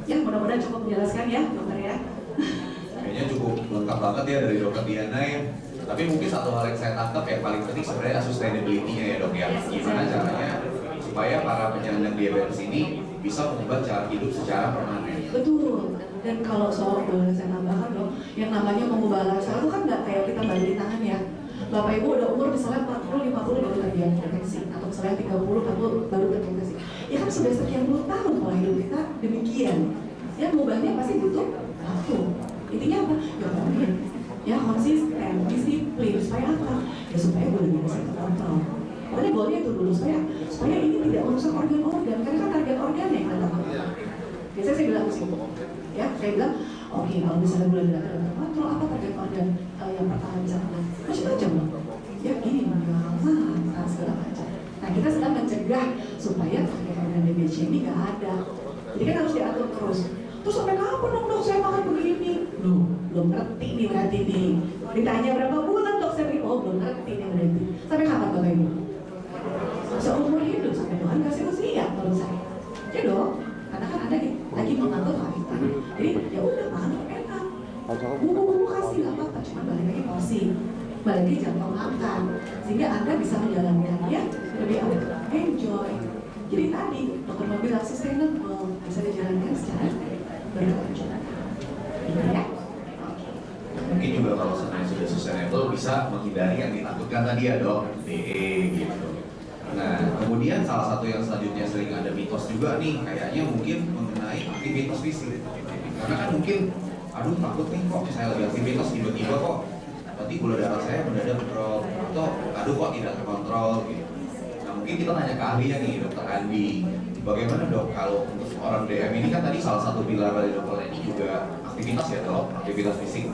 Ya, mudah-mudahan cukup menjelaskan ya dokter ya. Kayaknya cukup lengkap banget ya dari dokter Diana ya. Tapi mungkin satu hal yang saya tangkap yang paling penting sebenarnya sustainability-nya ya dok ya. Gimana caranya supaya para penyandang diabetes ini bisa mengubah cara hidup secara permanen. Betul. Dan kalau soal boleh saya tambahkan dong, yang namanya mengubah lifestyle itu kan nggak kayak kita balik tangan ya. Bapak Ibu udah umur misalnya 40-50 baru terdeteksi, atau misalnya 30-40 baru terdeteksi. Ya kan sudah sekian puluh tahun pola hidup kita demikian. Ya, mengubahnya pasti butuh waktu. Intinya apa? Ya komitmen. Ya, konsisten, disiplin, supaya apa? Ya supaya gue lebih bisa terkontrol. Pokoknya goalnya itu dulu, supaya ini tidak merusak organ-organ, karena kan target organ yang datang. Biasanya saya bilang sih, ya, saya bilang, oke, kalau misalnya gula darah tidak terkontrol, apa target organ yang pertama bisa kena? Macam-macam loh. Ya, gini, mata, segala macam. Nah, kita sedang mencegah supaya target organ DBC ini nggak ada. Jadi kan harus diatur terus. Terus sampai kapan dok saya makan begini? Loh, belum ngerti nih berarti nih. Ditanya berapa bulan dok saya bilang, oh belum ngerti nih berarti. Sampai kapan Bapak Ibu? Seumur hidup sampai Tuhan kasih usia menurut saya. Ya dong, karena kan Anda lagi mengatur lifestyle. Jadi ya udah makan enak. Bumbu-bumbu kasih nggak apa-apa, cuma balik lagi porsi, balik lagi jam makan, sehingga Anda bisa menjalankannya lebih enjoy. Jadi tadi dokter mau bilang sustainable bisa dijalankan secara berkelanjutan. Gitu ya. Mungkin juga kalau sebenarnya sudah sustainable bisa menghindari yang ditakutkan tadi ya dok, DE gitu. Nah, kemudian salah satu yang selanjutnya sering ada mitos juga nih, kayaknya mungkin mengenai aktivitas fisik. Karena kan mungkin, aduh takut nih kok saya lagi aktivitas tiba-tiba kok nanti gula darah saya mendadak drop, atau aduh kok tidak terkontrol gitu. Nah, mungkin kita nanya ke ahlinya nih, dokter Andi. Bagaimana dok kalau untuk orang DM ini kan tadi salah satu pilar dari dokter ini juga aktivitas ya dok, aktivitas fisik.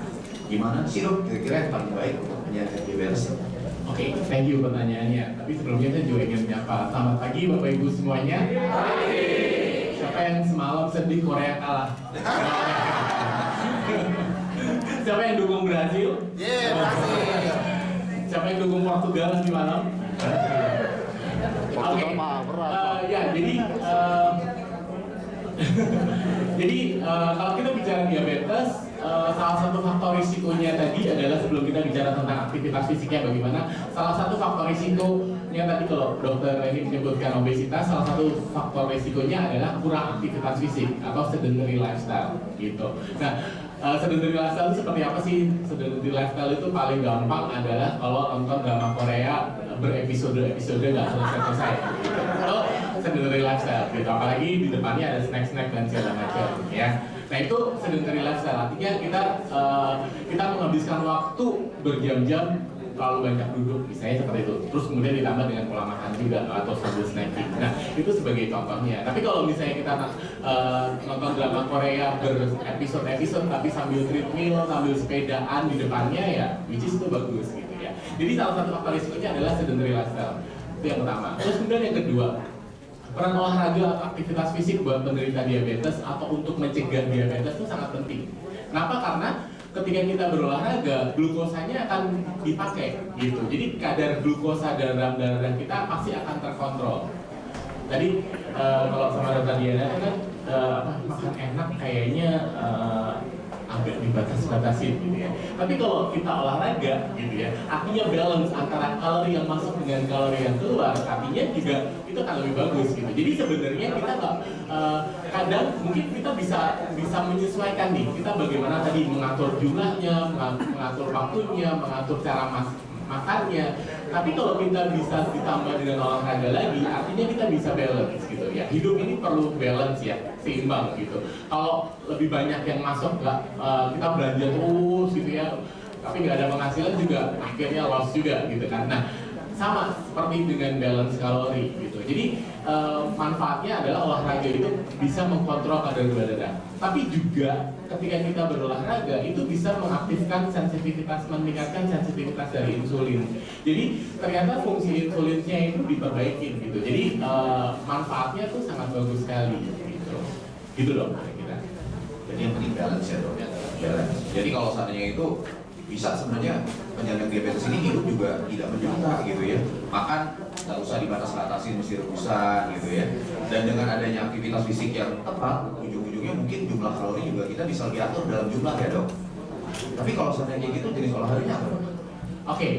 Gimana sih dok kira-kira yang paling baik untuk penyakit diabetes? Oke, thank you pertanyaannya. Tapi sebelumnya saya juga ingin menyapa. Selamat pagi Bapak Ibu semuanya. Siapa yang semalam sedih Korea kalah? Siapa yang dukung Brazil? Brazil. Siapa yang dukung Portugal nanti malam? Oke, ya jadi kalau kita bicara diabetes, salah satu faktor risikonya tadi adalah sebelum kita bicara tentang aktivitas fisiknya bagaimana, salah satu faktor risikonya tadi kalau dokter ini menyebutkan obesitas, salah satu faktor risikonya adalah kurang aktivitas fisik atau sedentary lifestyle gitu. Nah, sedentary lifestyle itu seperti apa sih? Sedentary lifestyle itu paling gampang adalah kalau nonton drama Korea berepisode-episode nggak selesai-selesai gitu. Atau sedentary lifestyle gitu, apalagi di depannya ada snack-snack dan segala macam ya. Nah itu sedentary lifestyle, artinya kita menghabiskan waktu berjam-jam terlalu banyak duduk, misalnya seperti itu. Terus kemudian ditambah dengan pola makan juga atau sambil snacking. Nah itu sebagai contohnya. Tapi kalau misalnya kita nonton drama Korea berepisode-episode tapi sambil treadmill, sambil sepedaan di depannya ya, which is itu bagus gitu ya. Jadi salah satu faktor risikonya adalah sedentary lifestyle. Itu yang pertama. Terus kemudian yang kedua, peran olahraga atau aktivitas fisik buat penderita diabetes atau untuk mencegah diabetes itu sangat penting. Kenapa? Karena ketika kita berolahraga, glukosanya akan dipakai gitu. Jadi kadar glukosa dalam darah kita pasti akan terkontrol. Tadi kalau sama Dr. Diana kan makan enak kayaknya agak dibatas-batasin gitu ya. Tapi kalau kita olahraga gitu ya, artinya balance antara kalori yang masuk dengan kalori yang keluar, artinya juga itu akan lebih bagus gitu. Jadi sebenarnya kita nggak kadang mungkin kita bisa menyesuaikan nih. Kita bagaimana tadi mengatur jumlahnya, mengatur waktunya, mengatur cara makannya. Tapi kalau kita bisa ditambah dengan olahraga lagi, artinya kita bisa balance gitu ya. Hidup ini perlu balance ya, seimbang gitu. Kalau lebih banyak yang masuk, kita belanja terus gitu ya, tapi nggak ada penghasilan juga, akhirnya loss juga gitu kan. Nah, sama seperti dengan balance kalori gitu. Jadi manfaatnya adalah olahraga itu bisa mengkontrol kadar gula darah. Tapi juga ketika kita berolahraga itu bisa mengaktifkan sensitivitas, meningkatkan sensitivitas dari insulin. Jadi ternyata fungsi insulinnya itu diperbaiki gitu. Jadi manfaatnya tuh sangat bagus sekali gitu. Gitu dong kira-kira. Jadi yang penting balance ya dok ya. Balance. Jadi kalau seandainya itu bisa sebenarnya penyandang diabetes ini hidup juga tidak menderita gitu ya. Makan nggak usah dibatas-batasin mesti rebusan gitu ya. Dan dengan adanya aktivitas fisik yang tepat, ujung-ujungnya mungkin jumlah kalori juga kita bisa diatur dalam jumlah ya dok. Tapi kalau seandainya gitu jenis olahraganya apa? Oke,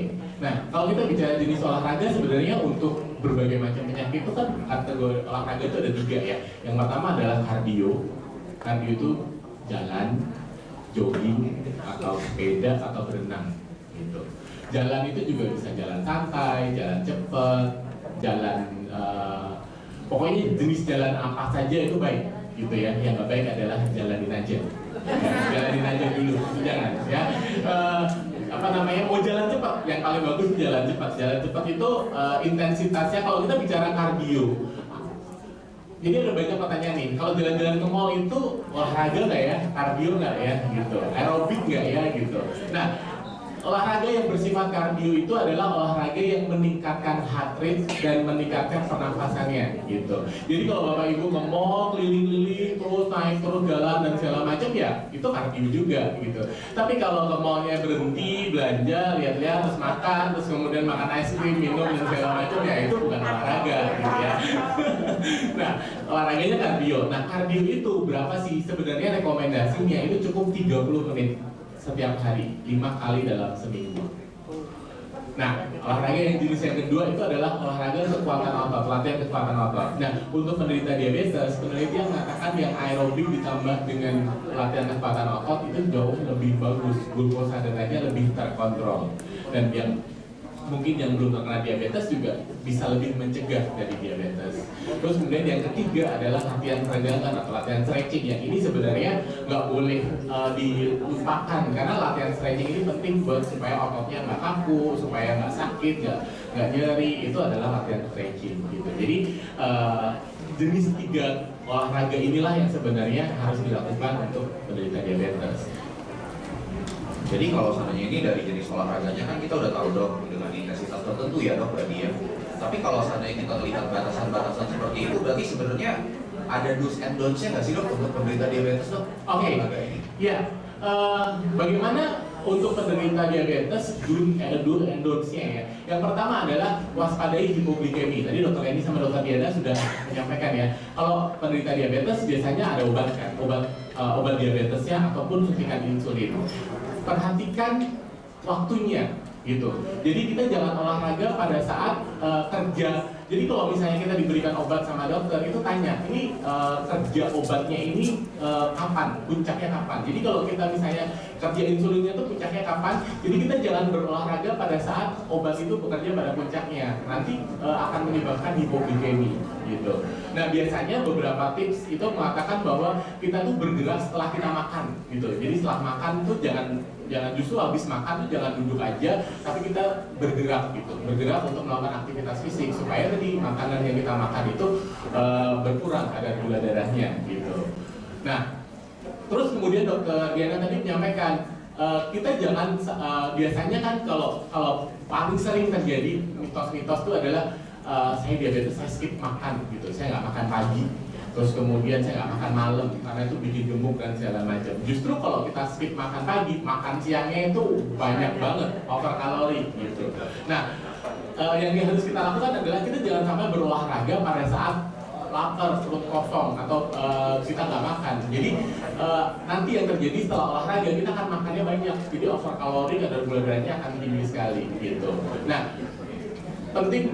nah kalau kita bicara jenis olahraga sebenarnya untuk berbagai macam penyakit itu kan kategori olahraga itu ada 3 ya. Yang pertama adalah kardio. Kardio itu jalan, jogging, atau sepeda, atau berenang gitu. Jalan itu juga bisa jalan santai, jalan cepat, jalan pokoknya jenis jalan apa saja itu baik gitu ya. Yang nggak baik adalah jalanin aja. Jalanin aja dulu, jangan ya. Apa namanya, mau jalan cepat, yang paling bagus jalan cepat. Jalan cepat itu intensitasnya, kalau kita bicara kardio, jadi ada banyak pertanyaan nih, kalau jalan-jalan ke mall itu olahraga nggak ya, kardio nggak ya, gitu, aerobik nggak ya, gitu. Nah, olahraga yang bersifat kardio itu adalah olahraga yang meningkatkan heart rate dan meningkatkan pernafasannya, gitu. Jadi kalau bapak ibu ke mall, keliling-keliling, terus naik terus jalan dan segala macam ya, itu kardio juga, gitu. Tapi kalau ke mallnya berhenti, belanja, lihat-lihat, terus makan, terus kemudian makan es krim, minum dan segala macam ya, itu bukan olahraga, gitu ya. Nah, olahraganya kardio. Nah, kardio itu berapa sih? Sebenarnya rekomendasinya itu cukup 30 menit setiap hari, 5 kali dalam seminggu. Nah, olahraga yang jenis yang kedua itu adalah olahraga kekuatan otot, latihan kekuatan otot. Nah, untuk penderita diabetes, penelitian mengatakan yang aerobik ditambah dengan latihan kekuatan otot itu jauh lebih bagus, glukosa darahnya lebih terkontrol. Dan yang mungkin yang belum terkena diabetes juga bisa lebih mencegah dari diabetes. Terus kemudian yang ketiga adalah latihan peregangan atau latihan stretching. Yang ini sebenarnya nggak boleh dilupakan karena latihan stretching ini penting buat supaya ototnya nggak kaku, supaya nggak sakit, nggak nyeri. Itu adalah latihan stretching gitu. Jadi jenis 3 olahraga inilah yang sebenarnya harus dilakukan untuk penderita diabetes. Jadi kalau seandainya ini dari jenis olahraganya kan kita udah tahu dok dengan intensitas tertentu ya dok berarti ya. Tapi kalau seandainya kita melihat batasan-batasan seperti itu, berarti sebenarnya ada do's and don'ts-nya nggak sih dok untuk penderita diabetes dok? Oke, ya. Bagaimana untuk penderita diabetes do and don'ts-nya ya? Yang pertama adalah waspadai hipoglikemi. Tadi dokter Eni sama dokter Diana sudah menyampaikan ya. Kalau penderita diabetes biasanya ada obat kan, obat diabetesnya ataupun suntikan insulin. Perhatikan waktunya gitu. Jadi kita jangan olahraga pada saat kerja. Jadi kalau misalnya kita diberikan obat sama dokter itu tanya, ini kerja obatnya ini kapan? Puncaknya kapan? Jadi kalau kita misalnya kerja insulinnya itu puncaknya kapan? Jadi kita jangan berolahraga pada saat obat itu bekerja pada puncaknya. Nanti akan menyebabkan hipoglikemi gitu. Nah biasanya beberapa tips itu mengatakan bahwa kita tuh bergerak setelah kita makan gitu. Jadi setelah makan tuh jangan justru habis makan tuh jangan duduk aja, tapi kita bergerak gitu, bergerak untuk melakukan aktivitas fisik supaya tadi makanan yang kita makan itu berkurang kadar gula darahnya gitu. Nah, terus kemudian dokter Diana tadi menyampaikan kita jangan biasanya kan kalau paling sering terjadi mitos-mitos itu adalah saya diabetes, saya skip makan gitu, saya nggak makan pagi, terus kemudian saya nggak makan malam karena itu bikin gemuk dan segala macam. Justru kalau kita skip makan pagi, makan siangnya itu banyak banget over kalori gitu. Nah, yang harus kita lakukan adalah kita jangan sampai berolahraga pada saat lapar, perut kosong atau kita nggak makan. Jadi nanti yang terjadi setelah olahraga kita akan makannya banyak, jadi over kalori, kadar gula darahnya akan tinggi sekali gitu. Nah, penting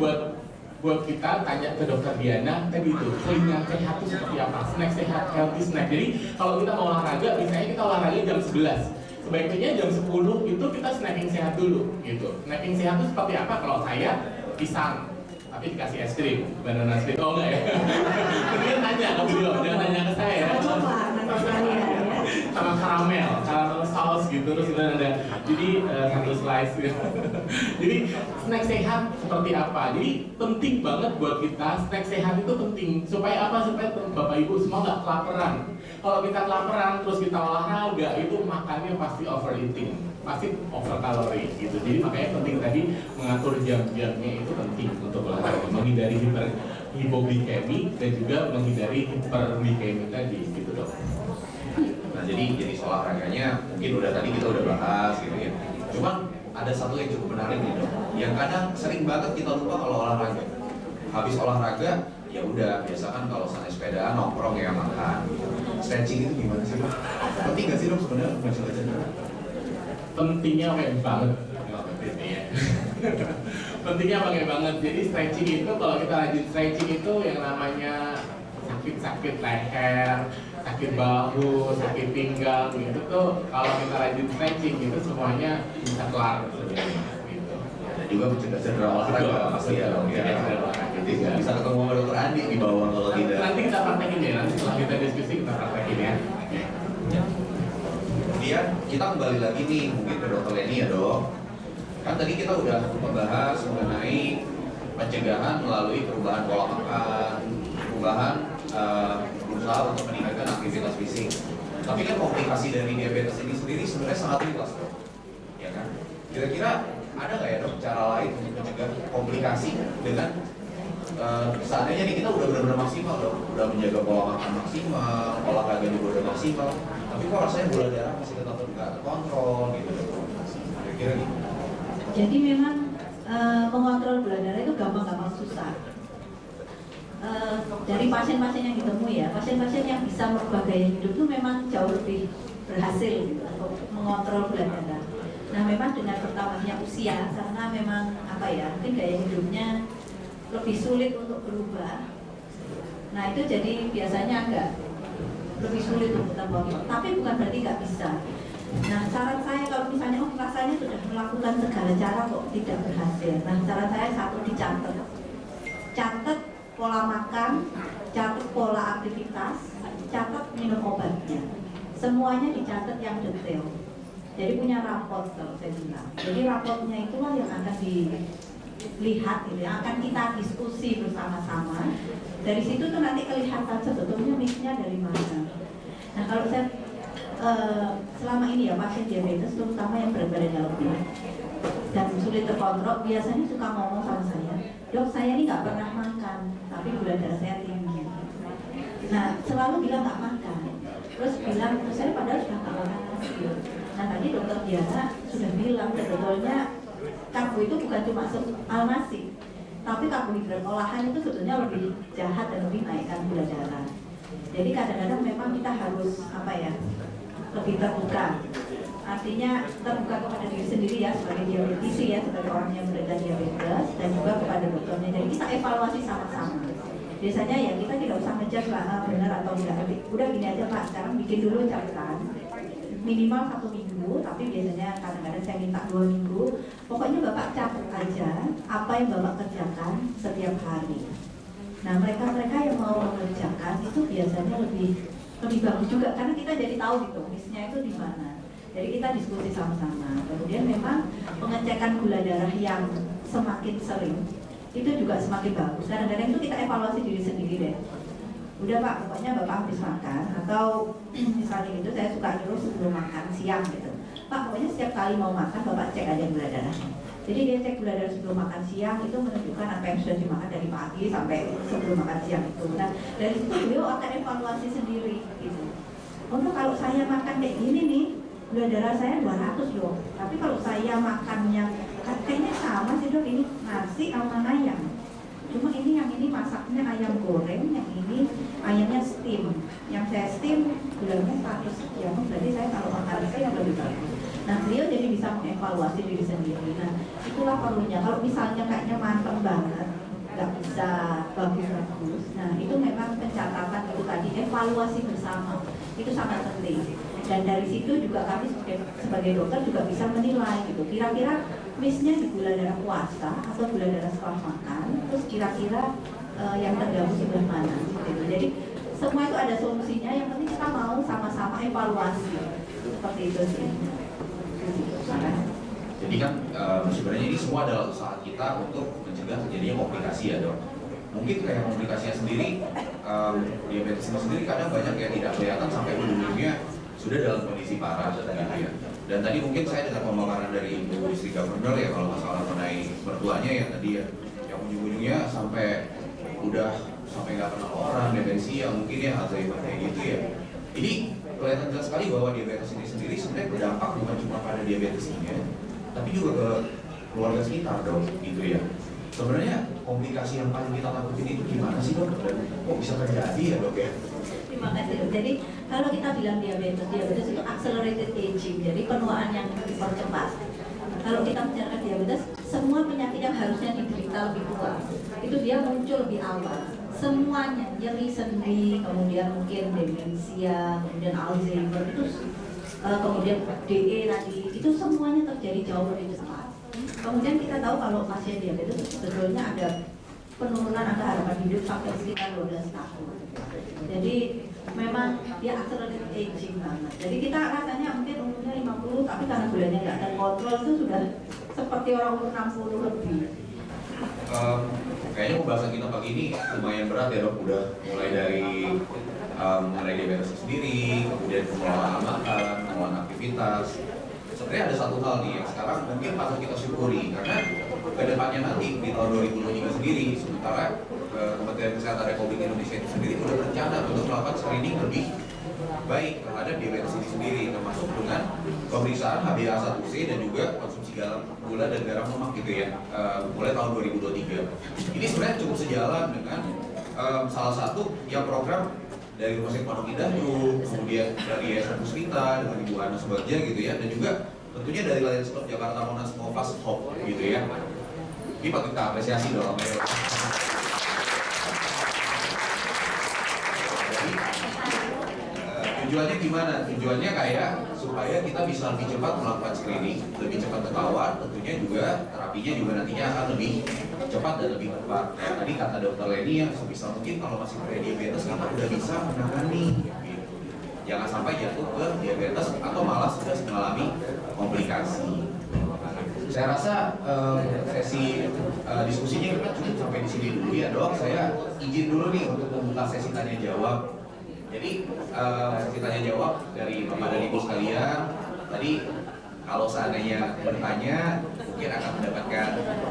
buat kita tanya ke dokter Diana tadi itu kuliner sehat itu seperti apa, snack sehat, healthy snack. Jadi kalau kita mau olahraga, misalnya kita olahraga jam 11, sebaiknya jam 10 itu kita snacking sehat dulu gitu. Snacking sehat itu seperti apa? Kalau saya pisang tapi dikasih es krim, banana split. Oh enggak ya? Mungkin nanya ke beliau, jangan nanya ke saya ya. Sama karamel saus gitu, terus kemudian ada jadi satu slice gitu. Jadi snack sehat seperti apa? Jadi penting banget buat kita, snack sehat itu penting supaya apa? Supaya Bapak Ibu semua nggak kelaparan. Kalau kita kelaparan terus kita olahraga itu makannya pasti overeating, pasti over kalori gitu. Jadi makanya penting tadi mengatur jam-jamnya itu penting untuk olahraga, menghindari hipoglikemi dan juga menghindari hiperglikemi tadi gitu dok. Nah jadi soal olahraganya mungkin udah tadi kita udah bahas gitu ya. Cuman ada satu yang cukup menarik nih dok, yang kadang sering banget kita lupa kalau olahraga. Habis olahraga ya udah biasa kan kalau sana sepedaan nongkrong ya makan. Stretching itu gimana sih dok? Penting nggak sih dok sebenarnya untuk cedera? Pentingnya kayak banget. Pentingnya pakai banget. Jadi stretching itu kalau kita rajin stretching itu yang namanya sakit leher, sakit bahu, sakit pinggang gitu tuh kalau kita rajin stretching itu semuanya bisa kelar sebenarnya gitu. Dan juga mencegah cedera olahraga pasti ya dong. Jadi bisa ketemu sama dokter Andi di bawah kalau tidak. Nanti kita praktekin ya, nanti setelah kita diskusi kita praktekin ya. Kemudian kita kembali lagi nih mungkin ke dokter Leni ya dok. Kan tadi kita udah membahas mengenai pencegahan melalui perubahan pola makan, perubahan berusaha untuk meningkatkan aktivitas fisik. Tapi kan komplikasi dari diabetes ini sendiri sebenarnya sangat luas dok, ya kan? Kira-kira ada nggak ya dok cara lain untuk mencegah komplikasi dengan seandainya nih kita udah benar-benar maksimal dok, udah menjaga pola makan maksimal, olahraga juga udah maksimal, tapi kok rasanya gula darah masih tetap nggak terkontrol gitu dok? Kira-kira gitu. Jadi memang mengontrol gula darah itu gampang-gampang susah. Dari pasien-pasien yang ditemui ya, pasien-pasien yang bisa merubah gaya hidup itu memang jauh lebih berhasil gitu untuk mengontrol gula darah. Nah memang dengan bertambahnya usia, karena memang apa ya, mungkin gaya hidupnya lebih sulit untuk berubah. Nah itu jadi biasanya agak lebih sulit untuk tambah, tapi bukan berarti nggak bisa. Nah saran saya kalau misalnya rasanya sudah melakukan segala cara kok tidak berhasil. Nah saran saya satu, dicatat, catat pola makan, catat pola aktivitas, catat minum obatnya, semuanya dicatat yang detail. Jadi punya raport kalau saya bilang. Jadi raportnya itulah yang akan dilihat, gitu, yang akan kita diskusi bersama-sama. Dari situ tuh nanti kelihatan sebetulnya mixnya dari mana. Nah kalau saya selama ini ya pasien diabetes terutama yang berat badannya lebih dan sulit terkontrol biasanya suka ngomong sama saya, dok saya ini nggak pernah makan tapi gula darah saya tinggi. Nah selalu bilang nggak makan, terus bilang saya padahal sudah nggak makan nasi. Nah tadi dokter Diana sudah bilang sebetulnya karbo itu bukan cuma soal nasi, tapi karbohidrat olahan itu sebetulnya lebih jahat dan lebih naikkan gula darah. Jadi kadang-kadang memang kita harus apa ya, lebih terbuka. Artinya terbuka kepada diri sendiri ya sebagai diabetisi ya, sebagai orang yang menderita diabetes, dan juga kepada dokternya. Jadi kita evaluasi sama-sama. Biasanya ya kita tidak usah ngejar lah benar atau tidak. Udah gini aja Pak, sekarang bikin dulu catatan minimal 1 minggu, tapi biasanya kadang-kadang saya minta 2 minggu. Pokoknya Bapak catat aja apa yang Bapak kerjakan setiap hari. Nah mereka-mereka yang mau mengerjakan itu biasanya lebih bagus juga karena kita jadi tahu gitu missnya itu di mana. Jadi kita diskusi sama-sama. Kemudian memang pengecekan gula darah yang semakin sering itu juga semakin bagus. Kadang-kadang itu kita evaluasi diri sendiri deh. Udah Pak, pokoknya Bapak habis makan atau misalnya gitu saya suka nyuruh sebelum makan siang gitu. Pak, pokoknya setiap kali mau makan Bapak cek aja gula darahnya. Jadi dia cek gula darah sebelum makan siang, itu menunjukkan apa yang sudah dimakan dari pagi sampai sebelum makan siang itu. Nah dari situ beliau akan evaluasi sendiri gitu. Untuk kalau saya makan kayak gini nih, gula darah saya 200 loh. Tapi kalau saya makannya kayaknya sama sih dok, ini nasi sama ayam. Cuma ini yang ini masaknya ayam goreng, yang ini ayamnya steam. Yang saya steam gulanya 100 sekian, berarti saya kalau makan nasi yang lebih bagus. Nah beliau jadi bisa mengevaluasi diri sendiri. Nah itulah perlunya. Kalau misalnya kayaknya mantep banget, nggak bisa bagus-bagus. Nah itu memang pencatatan itu tadi, evaluasi bersama itu sangat penting. Dan dari situ juga kami sebagai dokter juga bisa menilai gitu. Kira-kira missnya di gula darah puasa atau gula darah setelah makan. Terus kira-kira yang tergabung sebelah mana gitu. Jadi semua itu ada solusinya. Yang penting kita mau sama-sama evaluasi. Seperti itu sih. Jadi kan sebenarnya ini semua adalah usaha kita untuk mencegah terjadinya komplikasi ya dok. Mungkin kayak komplikasinya sendiri, diabetes sendiri kadang banyak yang tidak kelihatan sampai ujung-ujungnya sudah dalam kondisi parah gitu ya. Dan tadi mungkin saya dengar pemaparan dari Ibu Istri Gubernur ya kalau masalah mengenai mertuanya ya tadi ya, yang ujung-ujungnya sampai udah sampai nggak kenal orang, demensia mungkin ya Alzheimer kayak gitu ya. Ini kelihatan jelas sekali bahwa diabetes ini sendiri sebenarnya berdampak bukan cuma pada diabetesnya, tapi juga ke keluarga sekitar dong, gitu ya. Sebenarnya komplikasi yang paling kita takutin itu gimana sih dok? Dan kok bisa terjadi ya dok ya? Terima kasih dok. Jadi kalau kita bilang diabetes itu accelerated aging, jadi penuaan yang dipercepat. Kalau kita bicara diabetes, semua penyakit yang harusnya diderita lebih tua, itu dia muncul lebih awal. Semuanya, nyeri sendi, kemudian mungkin demensia, kemudian Alzheimer, itu kemudian DE tadi, itu semuanya terjadi jauh lebih cepat. Kemudian kita tahu kalau pasien diabetes sebetulnya ada penurunan angka harapan hidup sampai sekitar 12 tahun. Jadi memang dia accelerated aging banget. Jadi kita rasanya mungkin umurnya 50, tapi karena gulanya nggak terkontrol itu sudah seperti orang umur 60 lebih. Kayaknya pembahasan kita pagi ini lumayan berat ya dok, udah mulai dari mengenai diabetes sendiri, kemudian pengelolaan makan, pengelolaan aktivitas. Sebenarnya ada satu hal nih yang sekarang mungkin patut kita syukuri karena kedepannya nanti di tahun 2023 sendiri, sementara Kementerian Kesehatan Republik Indonesia itu sendiri sudah berencana untuk melakukan screening lebih baik terhadap diabetes ini sendiri, termasuk dengan pemeriksaan HbA1c dan juga konsumsi gula dan garam lemak gitu ya, mulai tahun 2023. Ini sebenarnya cukup sejalan dengan salah satu yang program dari Rumah Sakit Pondok Indah Group, kemudian dari Yayasan Puspita dengan Ibu Ana Subagja gitu ya, dan juga tentunya dari Lions Club Jakarta Monas Fast Hope gitu ya. Ini patut kita apresiasi dong. Tujuannya gimana? Tujuannya kayak supaya kita bisa lebih cepat melakukan screening, lebih cepat ketahuan, tentunya juga terapinya juga nantinya akan lebih cepat dan lebih tepat. Tadi kata dokter Leni yang sebisa mungkin kalau masih pre-diabetes kita udah bisa menangani gitu. Jangan sampai jatuh ke diabetes atau malah sudah mengalami komplikasi. Saya rasa sesi diskusinya kita cukup sampai di sini dulu ya dok. Saya izin dulu nih untuk membuka sesi tanya jawab. Jadi sesi tanya jawab dari Bapak dan Ibu sekalian. Tadi kalau seandainya bertanya mungkin akan mendapatkan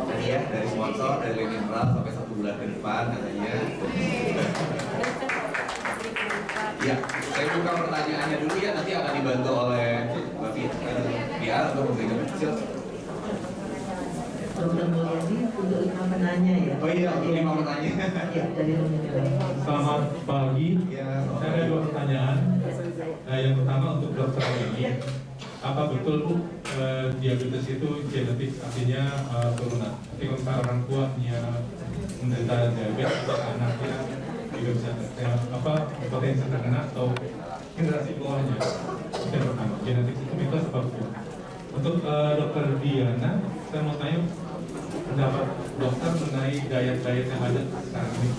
hadiah dari sponsor dari Mineral sampai 1 bulan ke depan katanya. Ya, saya buka pertanyaannya dulu ya, nanti akan dibantu oleh Mbak Fia untuk memberikan hasil. Dokter Mulyadi untuk 5 penanya ya. Oh iya, untuk 5 penanya. Ya, dari Selamat pagi. Ya, Saya ada 2 pertanyaan. Yang pertama untuk dokter ini, apa betul Bu diabetes itu genetik, artinya turunan? Jadi kalau orang tuanya menderita diabetes atau anaknya juga bisa potensi terkena atau generasi bawahnya? Itu yang pertama. Genetik itu mitos apa betul? Untuk dokter Diana, saya mau tanya pendapat dokter mengenai diet-diet yang ada sekarang ini.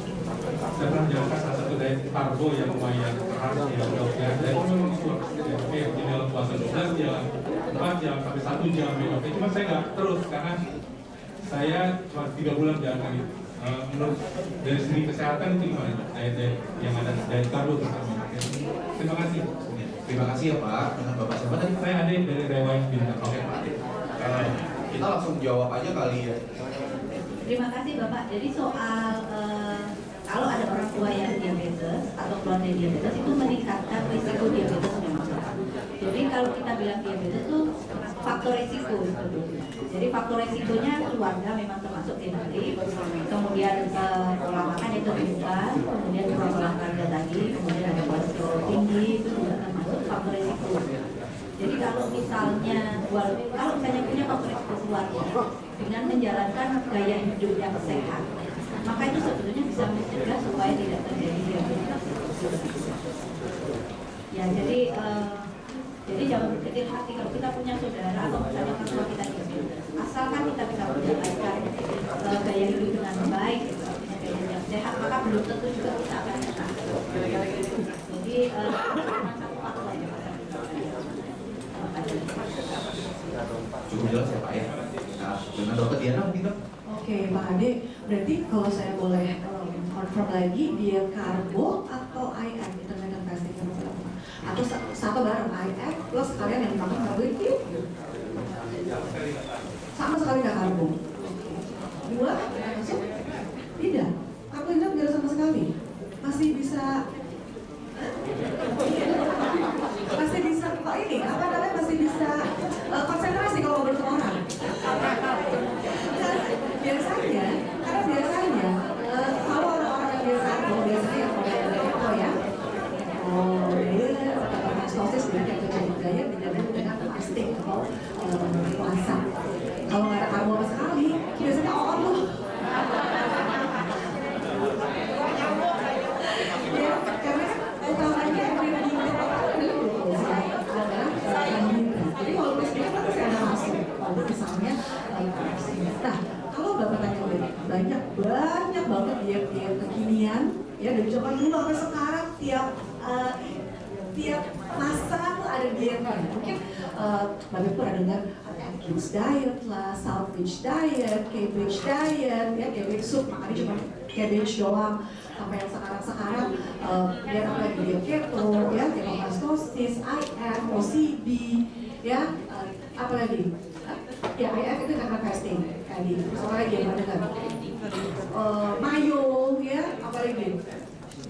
Saya pernah menjalankan salah satu diet karbo yang lumayan keras ya dokter. Dan itu memang kuat. Oke, di dalam puasa 12 jam, 4 jam, sampai 1 jam ya dokter. Cuma saya nggak terus karena saya cuma 3 bulan menjalankan itu. Menurut dari segi kesehatan itu gimana diet yang ada diet karbo terutama? Terima kasih. Terima kasih ya Pak. Dengan Bapak siapa tadi? Saya Ade dari Rewa Bintang. Oke Pak Ade. kita langsung jawab aja kali ya. Terima kasih Bapak. Jadi soal kalau ada orang tua yang diabetes atau keluarga diabetes itu meningkatkan risiko diabetes memang. Jadi kalau kita bilang diabetes itu faktor risiko sebetulnya. Jadi faktor risikonya keluarga memang termasuk genetik, kemudian pola makan yang terbuka, kemudian kurang olahraga tadi, kemudian ada kolesterol tinggi itu juga termasuk faktor risiko. Jadi kalau misalnya punya faktor risiko keluarga dengan menjalankan gaya hidup yang sehat, maka itu sebetulnya bisa mencegah supaya tidak terjadi diabetes. Ya, jadi jangan berkecil hati kalau kita punya saudara atau misalnya orang tua kita diabetes. Asalkan kita bisa menjalankan gaya hidup dengan baik, gitu, artinya gaya hidup yang sehat, maka belum tentu juga kita akan kena. Jadi memang satu faktor ya. Cukup jelas ya Pak ya. Nah, dengan Dokter Diana mungkin Dok. Oke, Pak Ade, berarti kalau saya boleh confirm lagi, dia karbo atau IF intermittent fasting yang saya lakukan? Atau satu bareng IF plus kalian yang makan karbohidrat? Sama sekali nggak karbo. Dua, masuk? Tidak. Karbohidrat nggak sama sekali. Masih bisa kok ini apa namanya masih bisa konsentrasi kalau ngobrol sama orang. Biasanya kalau orang-orang yang biasanya yang model ya, dia ketosis dengan ketogenic diet dengan fasting atau puasa. Kalau nggak ada karbo sama sekali, biasanya loh. Ya, karena utamanya jadi kalau misalnya pasti ada masuk, kalau misalnya nah kalau Bapak tanya banyak banget diet kekinian ya dari zaman dulu sampai sekarang tiap masa tuh ada dietnya. Mungkin Bapak pernah dengar ada Atkins diet lah, salvage diet, cabbage diet, ya cabbage soup makanya cuma cabbage doang. Sampai yang sekarang dia apa lagi dia keto, ya ketoacidosis, IF, OCD, ya apa lagi? Ya IF itu karena fasting tadi. Soalnya lagi yang dengar mayo, ya apa lagi?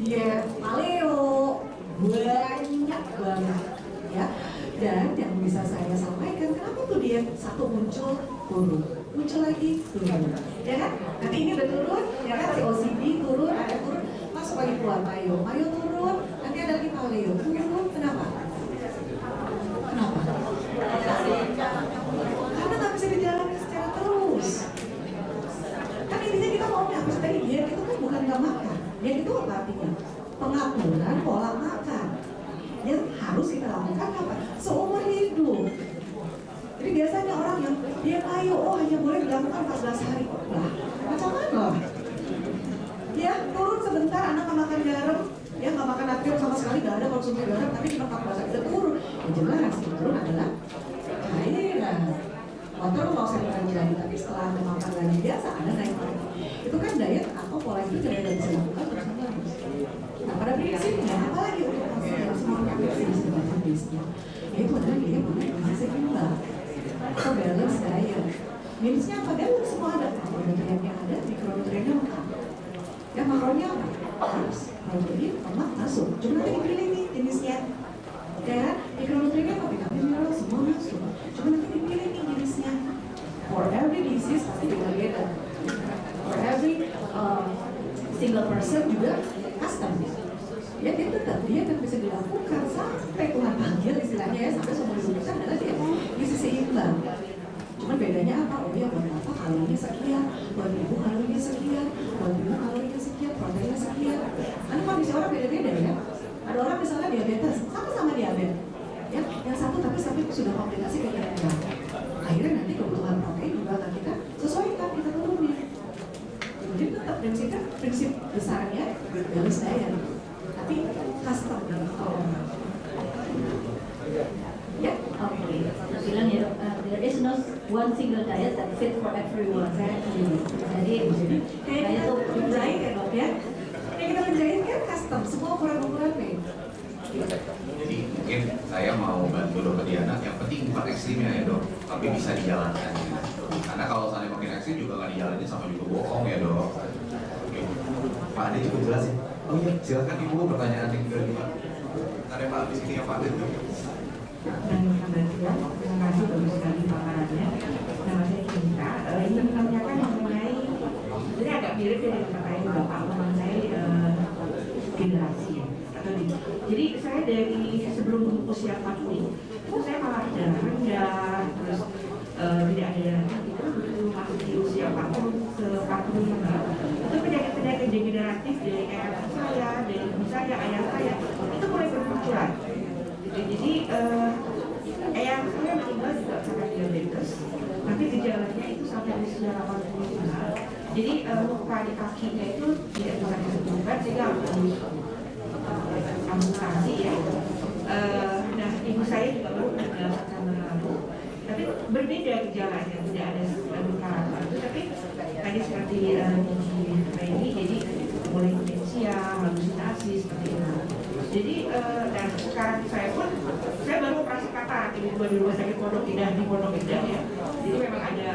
Dia paleo, banyak banget, ya. Dan yang bisa saya sampaikan, kenapa tuh dia satu muncul turun, muncul lagi turun, ya kan? Nanti ini udah turun, ya kan? Si OCD turun, ada turun, masuk lagi keluar mayo turun, nanti ada lagi paleo turun, kenapa? Karena nggak bisa dijalani secara terus. Kan intinya kita mau apa sih tadi? Diet itu kan bukan nggak makan, diet itu apa artinya? Pengaturan pola makan yang harus kita lakukan apa? Seumur hidup. Jadi biasanya orang yang diet hanya boleh dilakukan 14 hari. Lah, macam mana? Ya, turun sebentar, anak nggak makan garam, ya nggak makan natrium sama sekali, nggak ada konsumsi garam, tapi cuma 14 hari udah turun. Yang jelas yang turun adalah cairan. Water mau saya lagi, tapi setelah makan lagi biasa ada naik lagi. Itu kan diet atau pola hidup yang tidak bisa dilakukan terus-menerus. Nah, pada prinsipnya, apalagi untuk yang semuanya bisnisnya, yaitu adalah dia punya gizi seimbang atau balance diet. Minusnya apa? Balance semua ada. Makronutriennya ada, mikronutriennya lengkap. Ya makronya apa? Harus protein, lemak masuk. Cuma nanti dipilih nih jenisnya. Ya, mikronutriennya apa? Vitamin, mineral semua masuk. Cuma nanti dipilih nih jenisnya. For every disease pasti beda-beda. For every single person juga custom. Ya dia tetap dia kan bisa dilakukan sampai Tuhan panggil istilahnya ya, sampai seumur hidup kita adalah dia gizi seimbang. Cuman bedanya apa? Oh ya buat apa kalorinya sekian, buat ibu kalorinya sekian, buat ibu kalorinya sekian, proteinnya sekian. Karena kondisi orang beda-beda ya. Ada orang misalnya diabetes, sama diabetes, ya yang satu tapi sudah komplikasi ke yang lain. Akhirnya nanti kebutuhan protein juga akan kita sesuaikan, kita turunin. Jadi tetap prinsip besarnya balance diet. Tapi custom ya, oke. Bilang ya, there is no one single diet that fit for everyone. Jadi kayak itu menjahit ya dok ya. Kayak kita menjahit kan custom, semua ukuran-ukuran nih. Jadi mungkin saya mau bantu Dokter Diana, yang penting bukan ekstrimnya ya dok, tapi bisa dijalankan. Karena kalau misalnya makin ekstrim juga nggak dijalanin sama juga bohong ya dok. Oke. Pak Ade cukup jelas ya. Oh iya, silakan Ibu pertanyaan yang kedua. Ada Pak di sini ya Pak Ade. Dan terima kasih bagus sekali paparannya. Nama saya Cinta. Ingin menanyakan mengenai, ini agak mirip dengan pertanyaan Bapak mengenai generasi. Jadi saya dari sebelum usia 40 itu saya malah jarang rendah, terus tidak ada darah tinggi. Terus begitu masuk di usia 40 ke 45 itu penyakit-penyakit degeneratif dari ayah saya, dari ibu saya, ayah saya itu mulai bermunculan. Jadi ayah saya meninggal juga karena diabetes, tapi gejalanya itu sampai usia 85. Jadi luka di kakinya itu tidak bisa disembuhkan sehingga harus amputasi ya. Nah ibu saya juga baru meninggal tahun lalu, tapi berbeda gejalanya, tidak ada luka itu, tapi tadi seperti ini, jadi mulai demensia, halusinasi seperti itu. Jadi dan sekarang saya baru operasi katarak di rumah sakit Pondok Indah di Pondok Indah ya. Jadi memang ada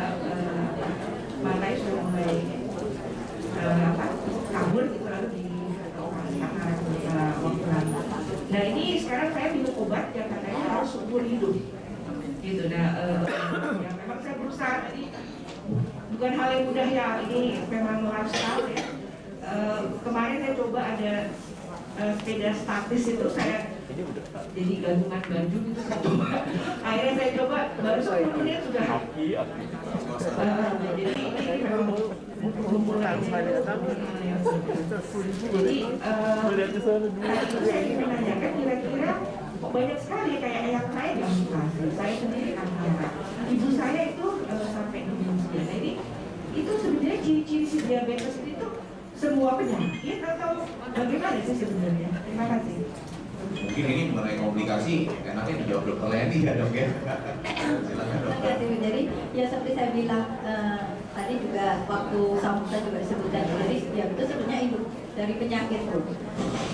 matanya sudah mulai kabur gitu, lalu di operasi katarak waktu lalu. Nah ini sekarang saya minum obat yang katanya harus seumur hidup gitu. Nah ya, memang saya berusaha tadi, bukan hal yang mudah ya, ini memang harus tahu ya. Kemarin saya coba ada sepeda statis itu, saya jadi gabungan baju gitu. Akhirnya saya coba baru 10 menit sudah. Jadi ini memang memulai. Jadi saya ingin menanyakan kira-kira banyak sekali kayak yang saya amputasi, saya sendiri amputasi. Ibu saya itu sampai demensia. Jadi itu sebenarnya ciri-ciri si diabetes itu semua penyakit atau bagaimana sih sebenarnya? Terima kasih. Mungkin ini mengenai komplikasi, enaknya dijawab dokter Leni ya dok ya. Silakan dokter. Jadi ya seperti saya bilang tadi juga waktu sambutan juga disebutkan, jadi ya itu sebenarnya induk dari penyakit tuh.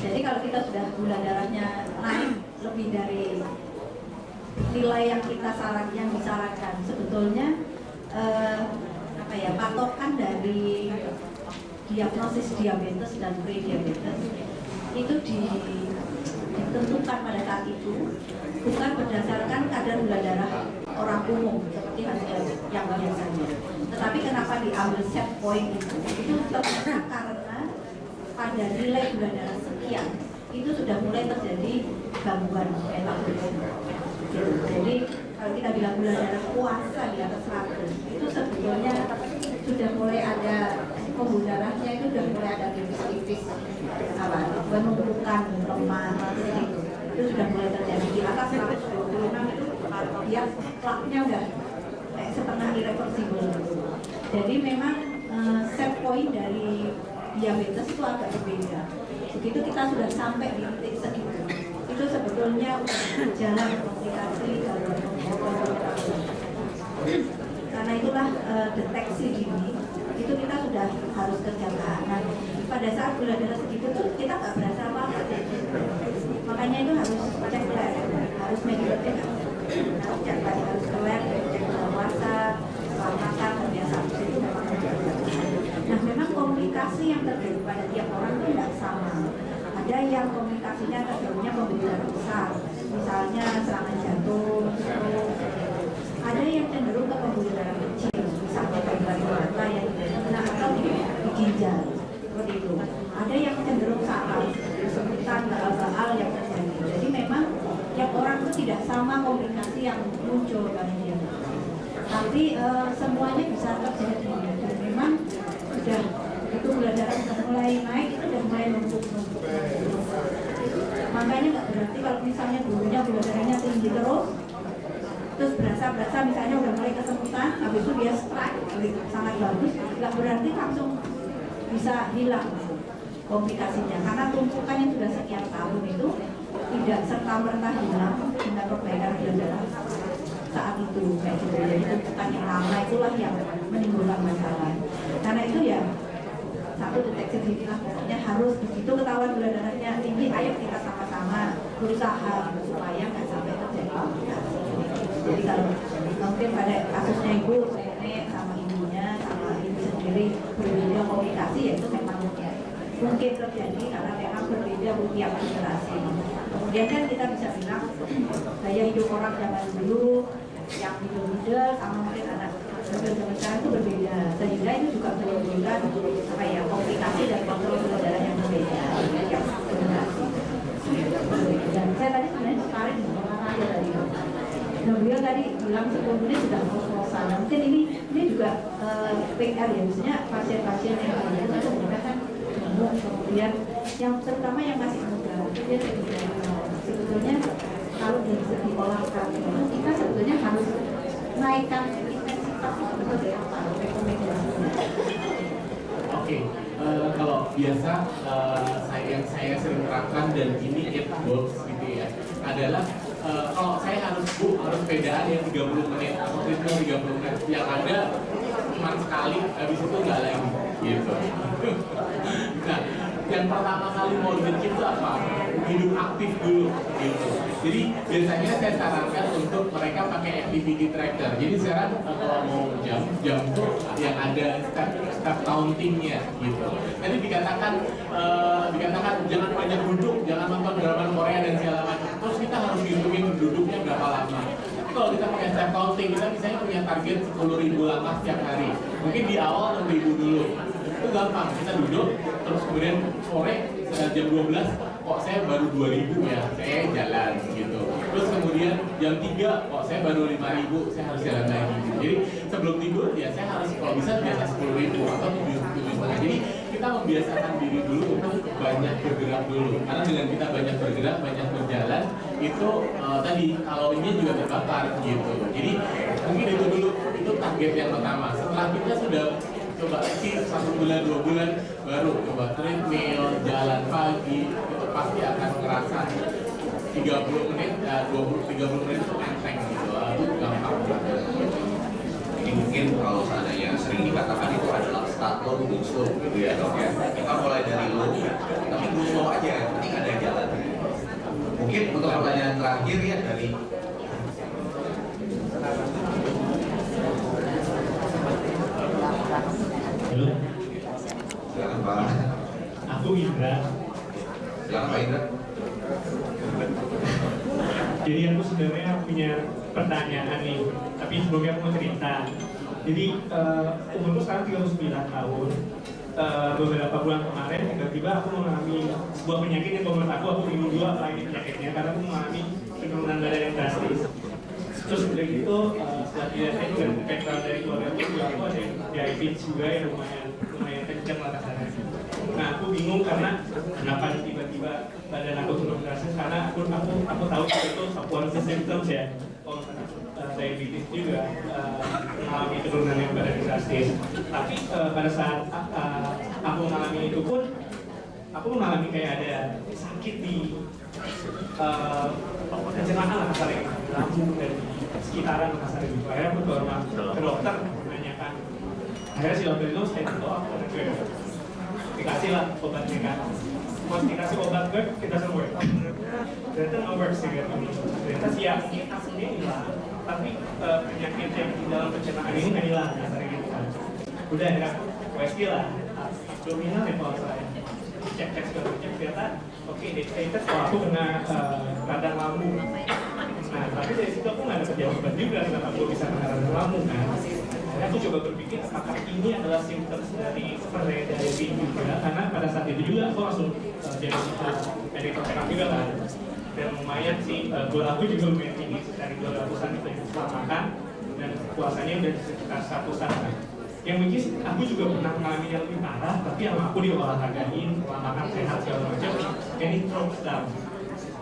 Jadi kalau kita sudah gula darahnya naik lebih dari nilai yang yang disarankan, sebetulnya patokan dari diagnosis diabetes dan pre-diabetes itu ditentukan pada saat itu bukan berdasarkan kadar gula darah orang umum seperti hasil yang biasanya, tetapi kenapa diambil set point itu ternyata karena pada nilai gula darah sekian itu sudah mulai terjadi gangguan metabolisme. Jadi kalau kita bilang gula darah puasa di atas 100 itu sebetulnya sudah mulai ada pembuluh darahnya, itu sudah mulai ada tipis-tipis penumpukan lemak itu sudah mulai terjadi. Di atas 126 itu dia plaknya udah kayak setengah irreversible. Jadi memang set point dari diabetes itu agak berbeda. Begitu kita sudah sampai di titik segitu, itu sebetulnya jalan komplikasi dalam karena itulah deteksi dini itu kita sudah harus kerjakan. Nah, pada saat gula darah segitu tuh kita nggak berasa apa-apa, makanya itu harus cek lab, harus medical check, harus cek lab, harus ke lab, cek puasa, makan, kebiasaan itu memang terjadi. Nah, memang komplikasi yang terjadi pada tiap orang itu tidak sama. Ada yang komplikasinya terjadinya pembuluh darah besar, misalnya serangan jantung, ada yang cenderung ke pembuluh darah kecil, misalnya gangguan mata yang tidak atau di ginjal, seperti itu. Ada yang cenderung saraf, sebutan baal yang terjadi. Jadi memang tiap orang itu tidak sama komplikasi yang muncul pada dia. Tapi semuanya bisa terjadi. Dan memang sudah itu gula darah sudah mulai naik, itu sudah mulai numpuk-numpuk. Makanya nggak berarti kalau misalnya dulunya gula darahnya tinggi terus berasa misalnya udah mulai kesemutan, habis itu dia strike sangat bagus, nggak berarti langsung bisa hilang komplikasinya, karena tumpukan yang sudah sekian tahun itu tidak serta-merta hilang dengan perbaikan gula darah saat itu kayak gitu. Jadi tumpukan yang lama itulah yang menimbulkan masalah. Karena itu ya satu deteksi dini lah, pokoknya harus begitu ketahuan gula darahnya tinggi, ayo kita sama-sama berusaha supaya nggak sampai terjadi komplikasi. Jadi kalau mungkin pada kasusnya ibu, nenek sama ibu sendiri berbeda komunikasi, yaitu memang ya, mungkin terjadi karena memang berbeda tiap generasi. Kemudian kan kita bisa bilang gaya hidup orang zaman dulu yang middle sama mungkin anak zaman sekarang itu berbeda, sehingga itu juga menimbulkan apa ya, komunikasi dan kontrol pembelajaran yang berbeda tiap generasi. Dan saya tadi sebenarnya tertarik dengan aja tadi. Nah, beliau tadi bilang 10 menit sudah ngos-ngosan. Nah, mungkin ini juga PR ya, misalnya pasien-pasien yang lain itu mereka kan gemuk, kemudian yang terutama yang masih muda, dia sebetulnya kalau dari segi olahraga itu kita sebetulnya harus naikkan intensitas itu seperti apa rekomendasinya? Oke, kalau biasa yang saya sering terapkan dan ini it works gitu ya, adalah kalau saya harus pedaan yang 30 menit atau treadmill 30 menit, yang ada cuma sekali, habis itu nggak lagi gitu. Nah, yang pertama kali mau bikin itu apa? Hidup aktif dulu gitu. Jadi biasanya saya sarankan untuk mereka pakai activity tracker. Jadi sekarang kalau mau jam itu yang ada step countingnya gitu. Nanti dikatakan jangan banyak duduk, jangan nonton drama Korea dan segala macam. Terus kita harus ngitungin duduknya berapa lama. Kalau kita pakai step counting, kita misalnya punya target 10.000 langkah setiap hari. Mungkin di awal 6.000 dulu. Itu gampang, kita duduk, terus kemudian sore jam 12, kok saya baru 2.000 ya, saya jalan gitu. Terus kemudian jam 3, kok saya baru 5.000, saya harus jalan lagi gitu. Jadi sebelum tidur ya saya harus kalau bisa biasa 10.000 atau 7.000. Jadi kita membiasakan diri dulu untuk banyak bergerak dulu. Karena dengan kita banyak bergerak, banyak berjalan, itu tadi kalorinya juga terbakar gitu. Jadi mungkin itu dulu, itu target yang pertama. Setelah kita sudah coba lagi 1 bulan 2 bulan baru coba treadmill, jalan pagi, itu pasti akan ngerasa 30 menit, 30 menit itu enteng gitu, itu gampang banget. Ini mungkin kalau seandainya sering dikatakan itu adalah start low to slow gitu ya dok ya. Kita mulai dari low, tapi slow aja, yang penting ada jalan. Mungkin untuk pertanyaan terakhir ya dari Halo. silakan Pak. Aku Indra. Silakan Pak Indra. Jadi aku sebenarnya punya pertanyaan nih, tapi sebelumnya aku mau cerita. Jadi umurku sekarang 39 tahun. Beberapa bulan kemarin tiba-tiba aku mengalami sebuah penyakit yang menurut aku bingung juga apa ini penyakitnya, karena aku mengalami penurunan badan yang drastis. Terus udah gitu setelah dilihat itu dan background dari keluarga aku ada diabetes juga yang lumayan kencang lah kasarnya. Nah aku bingung karena kenapa tiba-tiba badan aku turun drastis, karena aku tahu itu one of the symptoms ya. Kalau diabetes juga mengalami penurunan yang badan drastis. Tapi pada saat aku mengalami itu pun aku mengalami kayak ada sakit di pencernaan lah kasarnya, lambung dan sekitaran kasarnya gitu. Akhirnya aku ke dokter menanyakan. Akhirnya si dokter itu saya tahu aku dikasih lah obatnya kan. Pas dikasih obat kita semua. Ternyata nggak works sih gitu. Ternyata siapnya aslinya hilang, tapi penyakit yang di dalam pencernaan ini nggak hilang kasarnya gitu kan. Udah akhirnya aku USG lah, abdominal ya kalau saya cek segala macam, ternyata oke, dicek kalau aku kena radang lambung. Nah, tapi dari situ aku nggak dapat jawaban juga kenapa aku bisa kena radang lambung kan. Jadi aku coba berpikir apakah ini adalah simptom dari diabetes juga, karena pada saat itu juga aku langsung jadi medical check up juga kan. Dan lumayan sih, gula aku juga lumayan tinggi, dari 200-an itu setelah makan, dan puasanya udah sekitar 100-an. Yang which is aku juga pernah mengalami yang lebih parah, tapi yang aku diolahragain, pola makan sehat segala macam, ini drops down.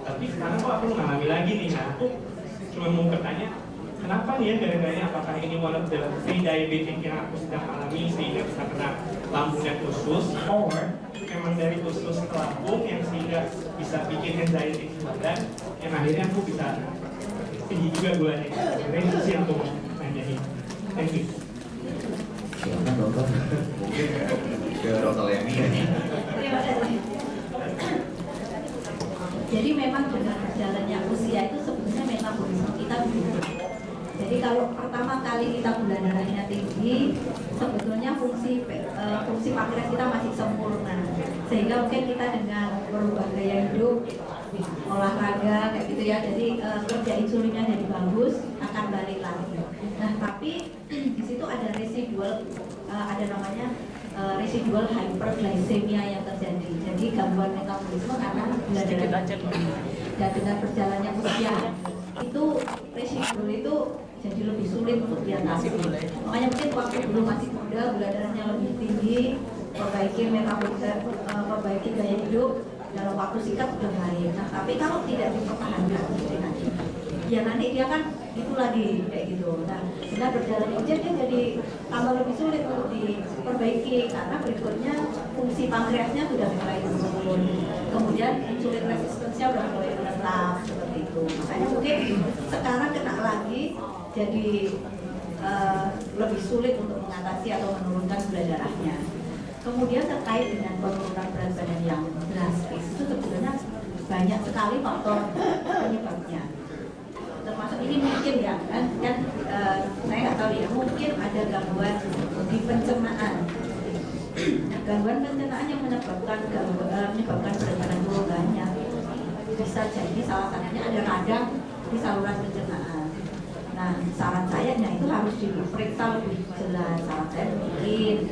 Tapi sekarang kok aku mengalami lagi nih, nah aku cuma mau bertanya, kenapa nih ya gara-garanya, apakah ini one of the pre-diabetic yang aku sedang alami sehingga bisa kena lambungnya khusus, or memang dari khusus ke lambung yang sehingga bisa bikin anxiety di badan, yang akhirnya aku bisa tinggi juga gulanya. Jadi itu sih yang aku mau nanyain. Thank you. Silakan dokter. Mungkin ke dokter Lemi ya. Terima kasih. Jadi memang dengan berjalannya usia itu sebetulnya metabolisme kita berubah. Jadi kalau pertama kali kita gula darahnya tinggi, sebetulnya fungsi pankreas kita masih sempurna. Sehingga mungkin kita dengan berubah gaya hidup, olahraga kayak gitu ya, jadi kerja insulinnya jadi bagus, akan balik lagi. Nah tapi di situ ada residual, ada namanya residual hyperglycemia yang terjadi. Jadi gangguan metabolisme karena gula darah tinggi. Dan dengan berjalannya usia itu residual itu jadi lebih sulit untuk diatasi. Makanya mungkin waktu dulu masih muda, gula darahnya lebih tinggi, perbaiki metabolisme, perbaiki gaya hidup, dalam waktu singkat sudah baik. Nah, tapi kalau tidak dipertahankan, ya nanti dia kan itu lagi kayak gitu. Nah, setelah berjalan usia dia jadi tambah lebih sulit untuk diperbaiki karena berikutnya fungsi pankreasnya sudah mulai turun. Kemudian insulin resistensinya sudah mulai menetap seperti itu. Makanya mungkin sekarang kena lagi jadi lebih sulit untuk mengatasi atau menurunkan gula darahnya. Kemudian terkait dengan penurunan berat badan yang drastis itu sebenarnya banyak sekali faktor penyebabnya. Termasuk ini mungkin ya kan saya nggak tahu ya, mungkin ada gangguan di pencernaan. Gangguan pencernaan yang menyebabkan berat badan turun banyak. Bisa jadi salah satunya ada radang di saluran pencernaan. Nah, saran saya itu harus diperiksa lebih jelas. Saran saya bikin,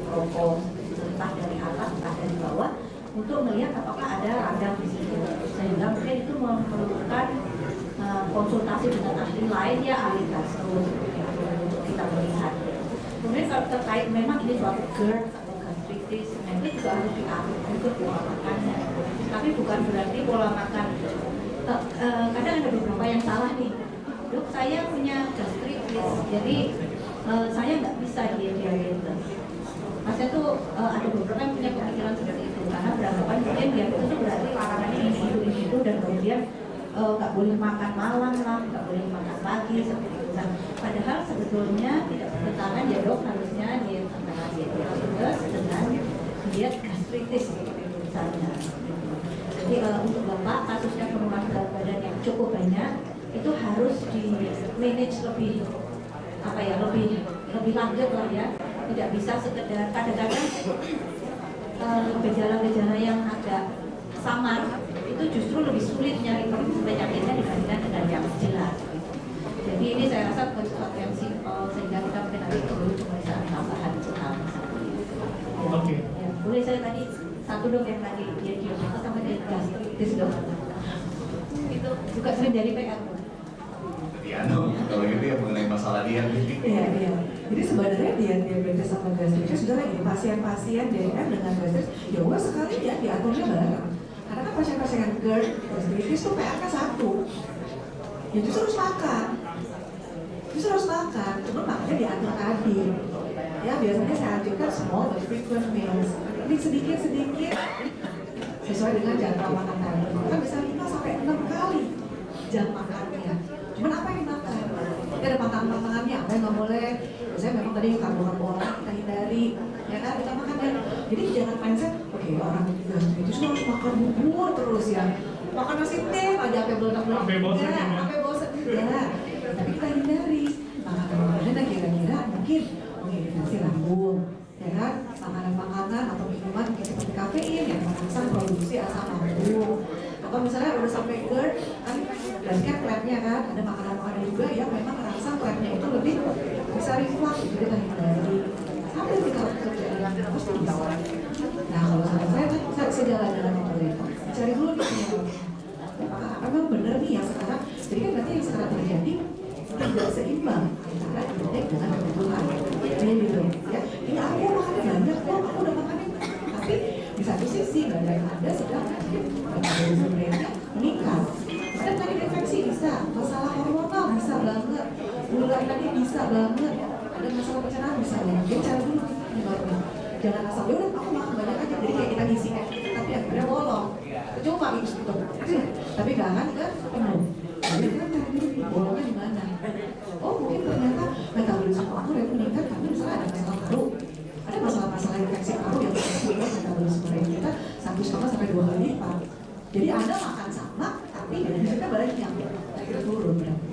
rokok, entah dari atas, entah dari bawah, untuk melihat apakah ada radang di situ. Sehingga mungkin itu memerlukan konsultasi dengan ahli lain ya, ahli gastro untuk kita melihat. Kemudian kalau terkait memang ini suatu GERD atau gastritis, itu juga harus diatur juga pola makannya. Tapi bukan berarti pola makan. Kadang ada beberapa yang salah nih, dok saya punya gastritis, jadi saya nggak bisa diabetes. Saya tuh ada beberapa yang punya pemikiran seperti itu karena beranggapan mungkin diabetes itu berarti larangannya ini itu dan kemudian nggak boleh makan malam lah, nggak boleh makan pagi seperti itu. Nah, padahal sebetulnya tidak bertentangan ya dok, harusnya diet antara diabetes dengan diet gastritis seperti itu misalnya. Jadi untuk Bapak kasusnya penurunan berat badan yang cukup banyak itu harus di manage lebih lebih lanjut lah ya. Tidak bisa sekedar kadang-kadang gejala-gejala yang agak samar itu justru lebih sulit nyari penyakitnya dibandingkan dengan yang jelas. Jadi ini saya rasa bukan sesuatu yang simpel sehingga kita mungkin nanti perlu pemeriksaan tambahan utama. Oke. Ya, boleh saya tadi satu dok yang tadi dia diabetes sama dia gastritis dok. Itu juga sering jadi PR. Kalau gitu ya mengenai masalah diet. Iya. Jadi sebenarnya diabetes sama gastritis sudah lagi pasien-pasien DNM dengan gastritis ya udah sekali ya diaturnya bareng. Karena kan pasien-pasien GERD, gastritis tuh PR-nya satu. Ya justru harus makan. Cuma makanya diatur tadi. Ya biasanya saya anjurkan small but frequent meals. Ini sedikit-sedikit sesuai dengan jadwal makan tadi. Kita bisa 5-6 kali jam makannya. Cuman apa yang dimakan? Kita ada pantangan-pantangannya, apa yang nggak boleh. Biasanya memang tadi karbohidrat kita hindari, ya kan? Kita makan ya. Jadi jangan mindset, oke orang gastritis harus makan bubur terus ya. Makan nasi tim aja sampai beletak-beletak. Sampai bosan juga. Tapi kita hindari. Makanan-makanan kira-kira mungkin mengiritasi lambung, ya kan? Makanan-makanan atau minuman seperti kafein yang merangsang produksi asam lambung. Atau misalnya udah sampai GERD, kan berarti kan klepnya kan, ada makanan-makanan juga yang memang merangsang klepnya itu lebih bisa reflux, jadi kita hindari. Sampai kita kerjaan terus bisa. Nah kalau saya sejalan dengan pemerintah, cari dulu nih apakah memang benar nih yang sekarang, jadi kan berarti yang sekarang terjadi tidak seimbang antara indeks dengan kebutuhan. Ini gitu ya. Ini aku makannya banyak kok, aku udah makannya, tapi di satu sisi badan Anda sedang metabolisme meningkat. Dan tadi infeksi bisa, masalah hormonal bisa banget, gula tadi bisa banget, ada masalah pencernaan bisa banget. Jadi cara dulu penyebabnya. Jangan asal ya udah aku makan banyak aja, jadi kayak kita ngisi tapi akhirnya bolong. Cuma itu tapi jangan ke penuh. Jadi kan cari dulu bolongnya di mana. Oh mungkin ternyata metabolisme aku yang meningkat karena misalnya ada masalah paru, ada masalah-masalah infeksi paru yang membuat metabolisme kita 1,5 sampai 2 kali lipat. Jadi Anda makan sama, tapi kita banyak yang turun berarti.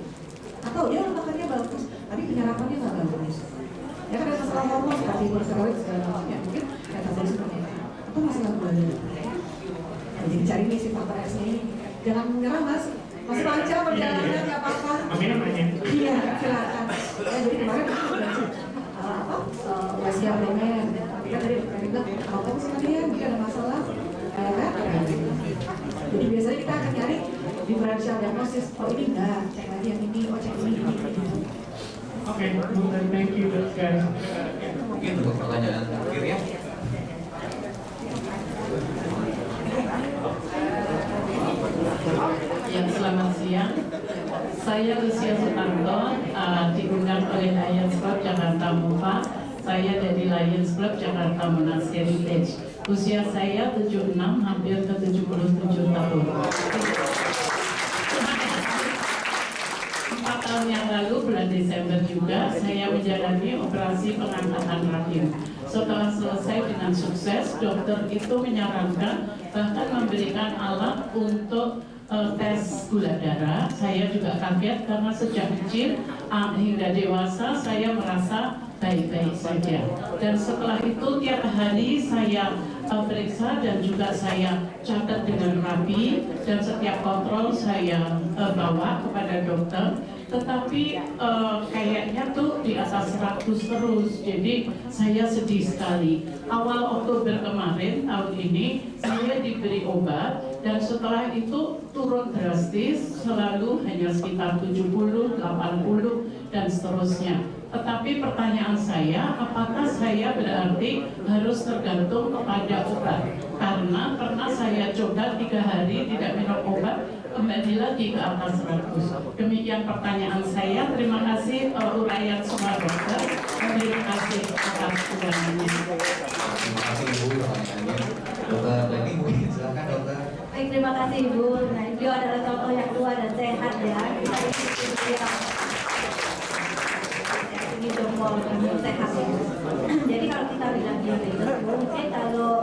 dan segala macamnya. Mungkin kata saya seperti itu. Apa masalah gula darah? Jadi cari nih si faktor X-nya ini. Jangan menyerah mas, masih lancar perjalanan, nggak apa-apa. Amin. Iya, silakan. Ya, jadi kemarin aku belajar Western Domain. Tapi kan tadi bilang, kalau kamu sama dia, mungkin ada masalah. Kan? Jadi biasanya kita akan nyari differential diagnosis. Oh ini enggak, cek lagi yang ini, oh cek ini. Oke, thank you guys. Mungkin untuk pertanyaan terakhir ya. Ya, selamat siang. Saya Lucia Sutanto, diundang oleh Lions Club Jakarta MOFA. Saya dari Lions Club Jakarta Monas Heritage. Usia saya 76, hampir ke 77 tahun. 4 tahun yang lalu, bulan Desember juga, saya menjalani operasi pengangkatan rahim. Setelah selesai dengan sukses, dokter itu menyarankan bahkan memberikan alat untuk tes gula darah. Saya juga kaget karena sejak kecil hingga dewasa saya merasa baik-baik saja. Dan setelah itu tiap hari saya periksa dan juga saya catat dengan rapi, dan setiap kontrol saya bawa kepada dokter. Tetapi kayaknya tuh di atas 100 terus, jadi saya sedih sekali. Awal Oktober kemarin tahun ini saya diberi obat, dan setelah itu turun drastis, selalu hanya sekitar 70, 80 dan seterusnya. Tetapi pertanyaan saya, apakah saya berarti harus tergantung kepada obat? Karena pernah saya coba 3 hari tidak minum obat, kembali lagi ke atas 100. Demikian pertanyaan saya. Terima kasih uraian semua dokter. Terima kasih atas undangannya. Terima kasih Ibu pertanyaannya. Dokter Leni mungkin silakan dokter. Baik, terima kasih Ibu. Nah, beliau adalah contoh yang tua dan sehat ya. Ini jempol dan sehat ya. Jadi kalau kita bilang diabetes, mungkin kalau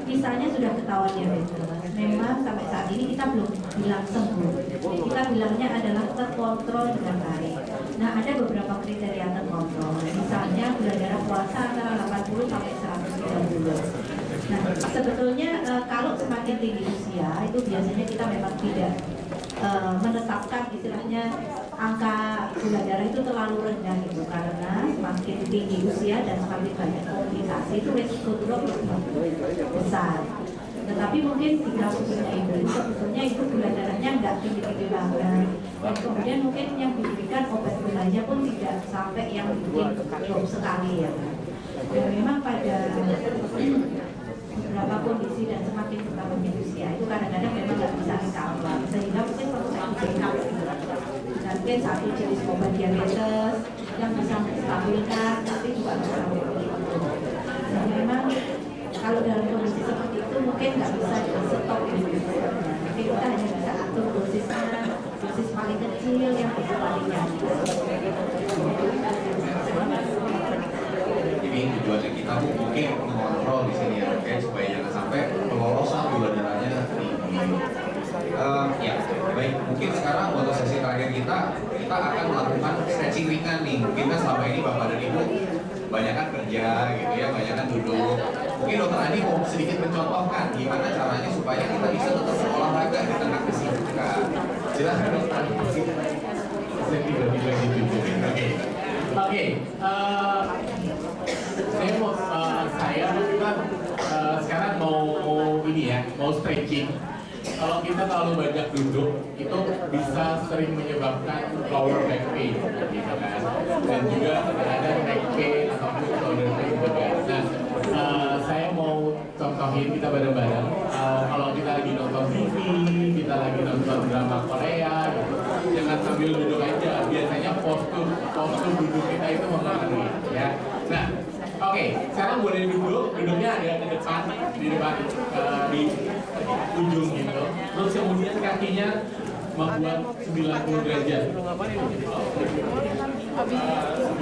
misalnya sudah ketahuan diabetes, memang sampai saat ini kita belum bilang sembuh. Kita bilangnya adalah terkontrol dengan baik. Nah, ada beberapa kriteria terkontrol. Misalnya gula darah puasa antara 80 sampai 130. Nah, sebetulnya kalau semakin tinggi usia itu biasanya kita memang tidak menetapkan istilahnya angka gula darah itu terlalu rendah itu, karena semakin tinggi usia dan semakin banyak komplikasi itu resiko drop lebih besar. Tetapi mungkin di kasusnya itu sebetulnya itu gula darahnya nggak tinggi-tinggi banget, dan kemudian mungkin yang diberikan obat gulanya pun tidak sampai yang bikin drop sekali ya. Dan memang pada beberapa kondisi dan semakin bertambahnya usia itu kadang-kadang memang nggak bisa recover, sehingga mungkin perlu satu backup dan mungkin satu jenis obat diabetes yang bisa menstabilkan, tapi juga bisa begitu. Dan memang kalau dalam kondisi seperti itu mungkin nggak bisa di stop gitu. Tapi kita hanya bisa atur dosisnya, dosis paling kecil yang bisa paling nyaman. Jadi tujuannya kita mungkin mengontrol di sini ya, oke, supaya jangan sampai pelolosan gula darahnya tinggi. Ya, baik. Mungkin sekarang untuk sesi terakhir kita akan melakukan stretching ringan nih. Mungkin kan selama ini Bapak dan Ibu banyakan kerja gitu ya, banyakan duduk. Mungkin Dokter Adi mau sedikit mencontohkan gimana caranya supaya kita bisa tetap berolahraga di tengah kesibukan. Silakan Dokter. Saya tiba-tiba duduk. Oke. Saya kan sekarang mau ini ya, mau stretching. Kalau kita terlalu banyak duduk, itu bisa sering menyebabkan lower back pain, gitu kan. Dan juga ada neck pain ataupun shoulder pain juga. Nah, saya mau contohin kita bareng-bareng. Kalau kita lagi nonton TV, kita lagi nonton drama Korea, gitu, jangan sambil duduk aja. Biasanya postur duduk kita itu mempengaruhi, ya. Nah, oke, sekarang boleh duduknya ada di depan di ujung gitu. Terus kemudian kakinya membuat 90 derajat. 90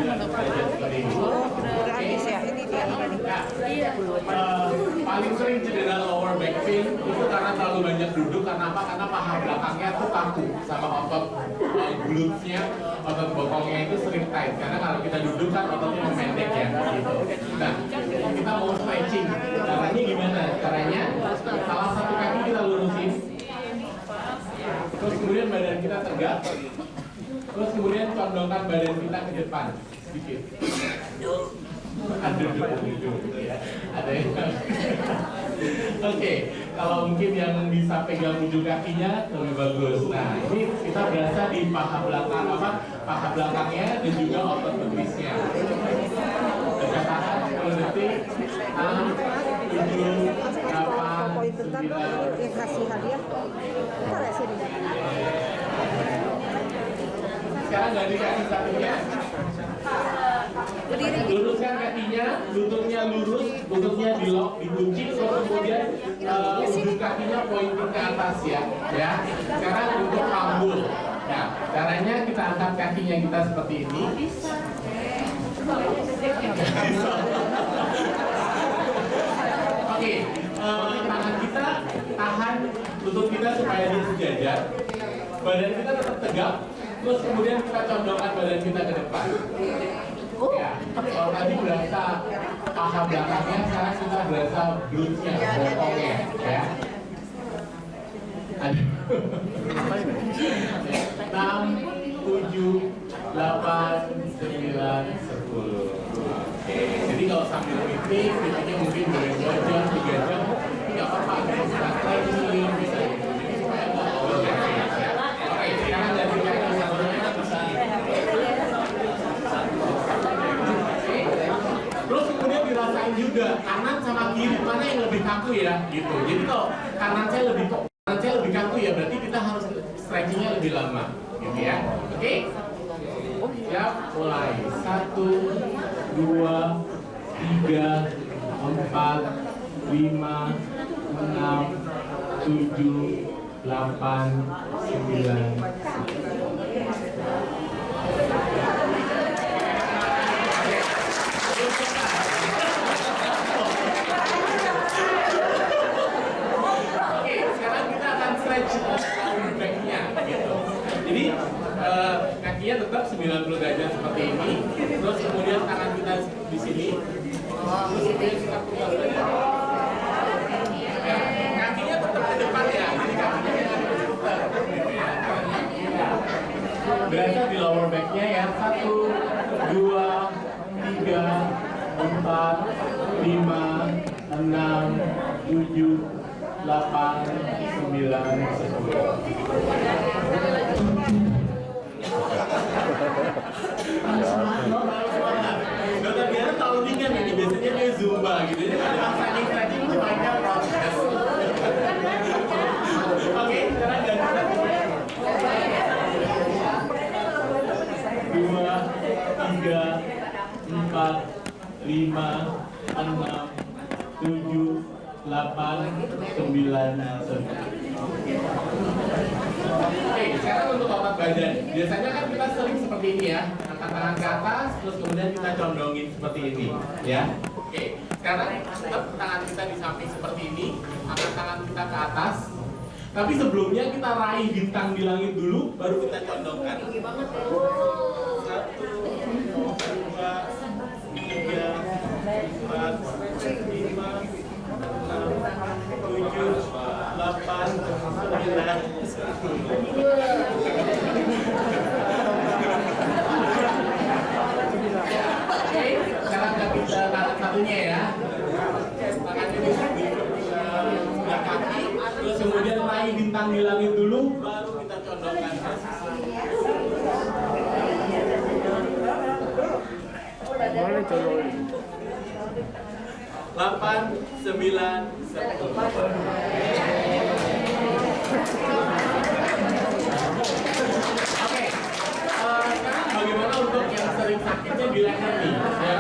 derajat seperti ini. Oke. Nah, paling sering cedera lower back pain itu karena terlalu banyak duduk. Karena apa? Karena paha belakangnya tuh kaku sama otot glutes-nya, otot bokongnya itu sering tight. Karena kalau kita duduk kan ototnya memendek ya, gitu. Nah, kita mau stretching. Caranya gimana? Caranya salah satu kaki kita lurusin, terus kemudian badan kita tegak, terus kemudian condongkan badan kita ke depan sedikit. Ada yang Oke, kalau mungkin yang bisa pegang ujung kakinya lebih bagus. Nah, ini kita berasa di paha belakang paha belakangnya dan juga otot betisnya. Tahan 10 detik. 6, 7, 8, 9. Yang kasih hadiah. Sekarang nggak dikasih satunya. Luruskan kakinya, lututnya lurus, lututnya di-lock, dikunci, kemudian ujung kakinya pointing ke atas ya. Sekarang untuk pambul. Nah, caranya kita angkat kakinya kita seperti ini. Oke, tangan kita tahan lutut kita supaya dia sejajar. Badan kita tetap tegak. Terus kemudian kita condongkan badan kita ke depan. Ya, kalau tadi berasa paha belakangnya, sekarang kita berasa glutes-nya, bokongnya, ya. 6, 7, 8, 9, 10. Oke, jadi kalau sambil meeting, meetingnya mungkin boleh 2 jam, 3 jam, nggak apa-apa, bisa stretching, bisa supaya nggak overhead ya. Oke, sekarang dari kaki satunya bisa. Terus kemudian dirasain juga kanan sama kiri mana yang lebih kaku ya, gitu. Jadi kalau kanan saya lebih kaku ya, berarti kita harus stretchingnya lebih lama, gitu ya. Oke? Siap, mulai. 1, 2, 3, 4, 5, 6, 7, 8, 9, 10. Backnya gitu. Jadi kakinya tetap 90 derajat seperti ini. Terus kemudian tangan kita di sini. Terus kemudian kita putar. Ya, kakinya tetap ke depan ya. Jadi kakinya diputar. Berasa di lower backnya ya. 1, 2, 3, 4, 5, 6, 7, 8, 9, 10. Dokter Diana terlalu ringan ini, biasanya dia zumba gitu. Jadi ada stretching semuanya proses. Oke, sekarang ganti. 2, 3, 4, 5, 6, 7, 8, 9, 10. Oke, sekarang untuk otot badan. Biasanya kan kita sering seperti ini ya, angkat tangan ke atas, terus kemudian kita condongin seperti ini, ya. Oke, sekarang tetap tangan kita di samping seperti ini, angkat tangan kita ke atas. Tapi sebelumnya kita raih bintang di langit dulu, baru kita condongkan. 1, 2, 3, 4, 5, 6, 7, 8, 9, 10. Oke, sekarang kita tarik satunya ya. Tangannya di sebelah kaki, terus kemudian raih bintang di langit dulu, baru kita condongkan. Boleh condongin. 8, 9, 10. Oke, sekarang bagaimana untuk yang sering sakitnya di leher nih? Ya,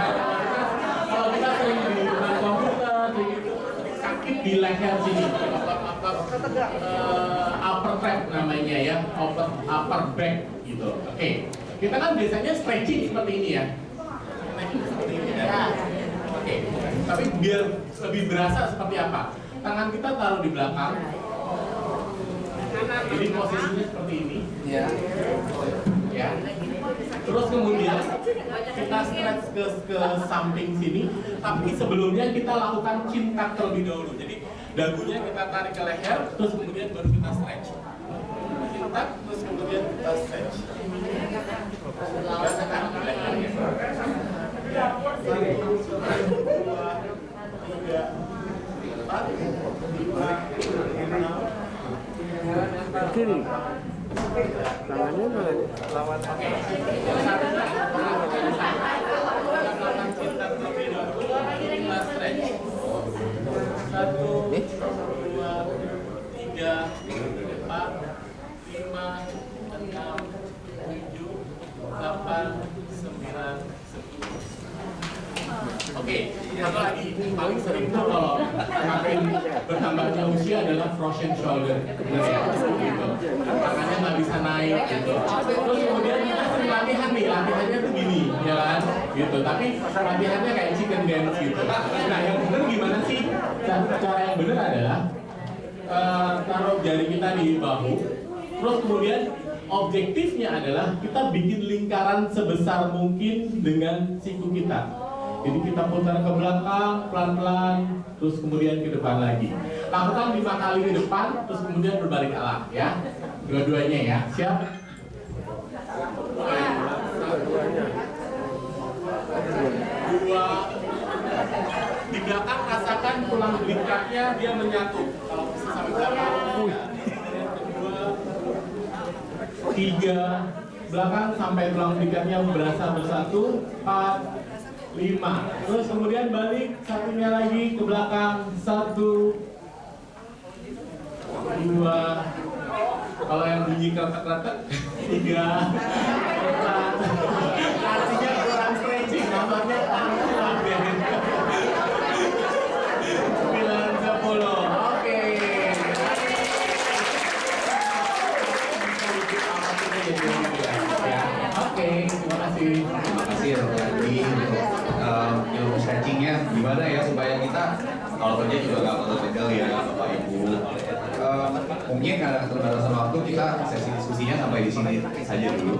kalau kita sering di depan komputer, sakit di leher sini, upper back namanya ya, upper back gitu. Oke, kita kan biasanya stretching seperti ini ya. Stretching seperti ini ya. Oke, tapi biar lebih berasa seperti apa. Tangan kita taruh di belakang. Jadi posisinya seperti ini. Ya. Terus kemudian kita stretch ke samping sini, tapi sebelumnya kita lakukan chin tuck terlebih dahulu. Jadi dagunya kita tarik ke leher, terus kemudian baru kita stretch. Chin tuck, terus kemudian kita stretch. Rasakan lehernya. 1, 2, 3, 4, 5, 6. Kiri. Tangannya lawan. Oke. Kita stretch. 1, 2, 3, 4, 5, 6, 7, 8, 9, 10. Oke, satu lagi, paling sering tuh kalau makin bertambahnya usia adalah frozen shoulder, gitu. Tangannya nggak bisa naik, gitu. Terus kemudian kita sering latihan nih, latihannya tuh gini, ya kan, gitu. Tapi latihannya kayak chicken dance gitu. Nah, yang bener gimana sih? Cara yang bener adalah taruh jari kita di bahu, terus kemudian objektifnya adalah kita bikin lingkaran sebesar mungkin dengan siku kita. Jadi kita putar ke belakang pelan-pelan, terus kemudian ke depan lagi. Lakukan 5 kali ke depan, terus kemudian berbalik arah, ya. Dua-duanya ya, siap? 2. Di belakang rasakan tulang belakangnya dia menyatu. Kalau bisa sampai belakang. 3. Belakang sampai tulang belakangnya berasa bersatu. 4. 5. Terus kemudian balik satunya lagi ke belakang. 1, 2. Kalau yang bunyi kretek-kretek 3, 4. Artinya kurang stretching, namanya kurang 9, 10. Oke. Oke, terima kasih. Terima kasih Dr. Andi untuk ilmu stretchingnya gimana ya supaya kita kalau kerja juga nggak tertegal ya Bapak Ibu. Mungkin karena keterbatasan waktu kita sesi diskusinya sampai di sini saja dulu.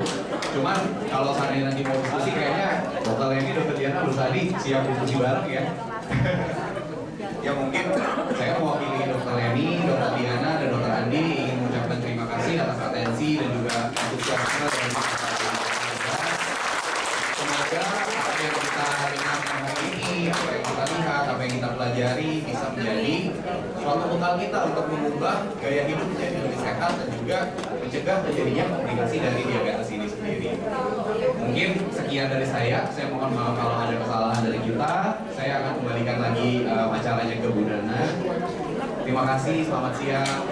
Cuman kalau seandainya nanti mau diskusi kayaknya Dr. Leni, Dr. Diana, Dr. Adi siap diskusi bareng ya. Ya mungkin saya mewakili Dr. Leni, Dr. Diana, dan Dr. Andi ingin mengucapkan terima kasih atas atensi dan juga antusiasme dari semoga apa yang kita dengarkan hari ini, apa yang kita lihat, apa yang kita pelajari bisa menjadi suatu bekal kita untuk mengubah gaya hidup menjadi lebih sehat dan juga mencegah terjadinya komplikasi dari diabetes ini sendiri. Mungkin sekian dari saya mohon maaf kalau ada kesalahan dari kita. Saya akan kembalikan lagi acaranya ke Bu Nana. Terima kasih, selamat siang.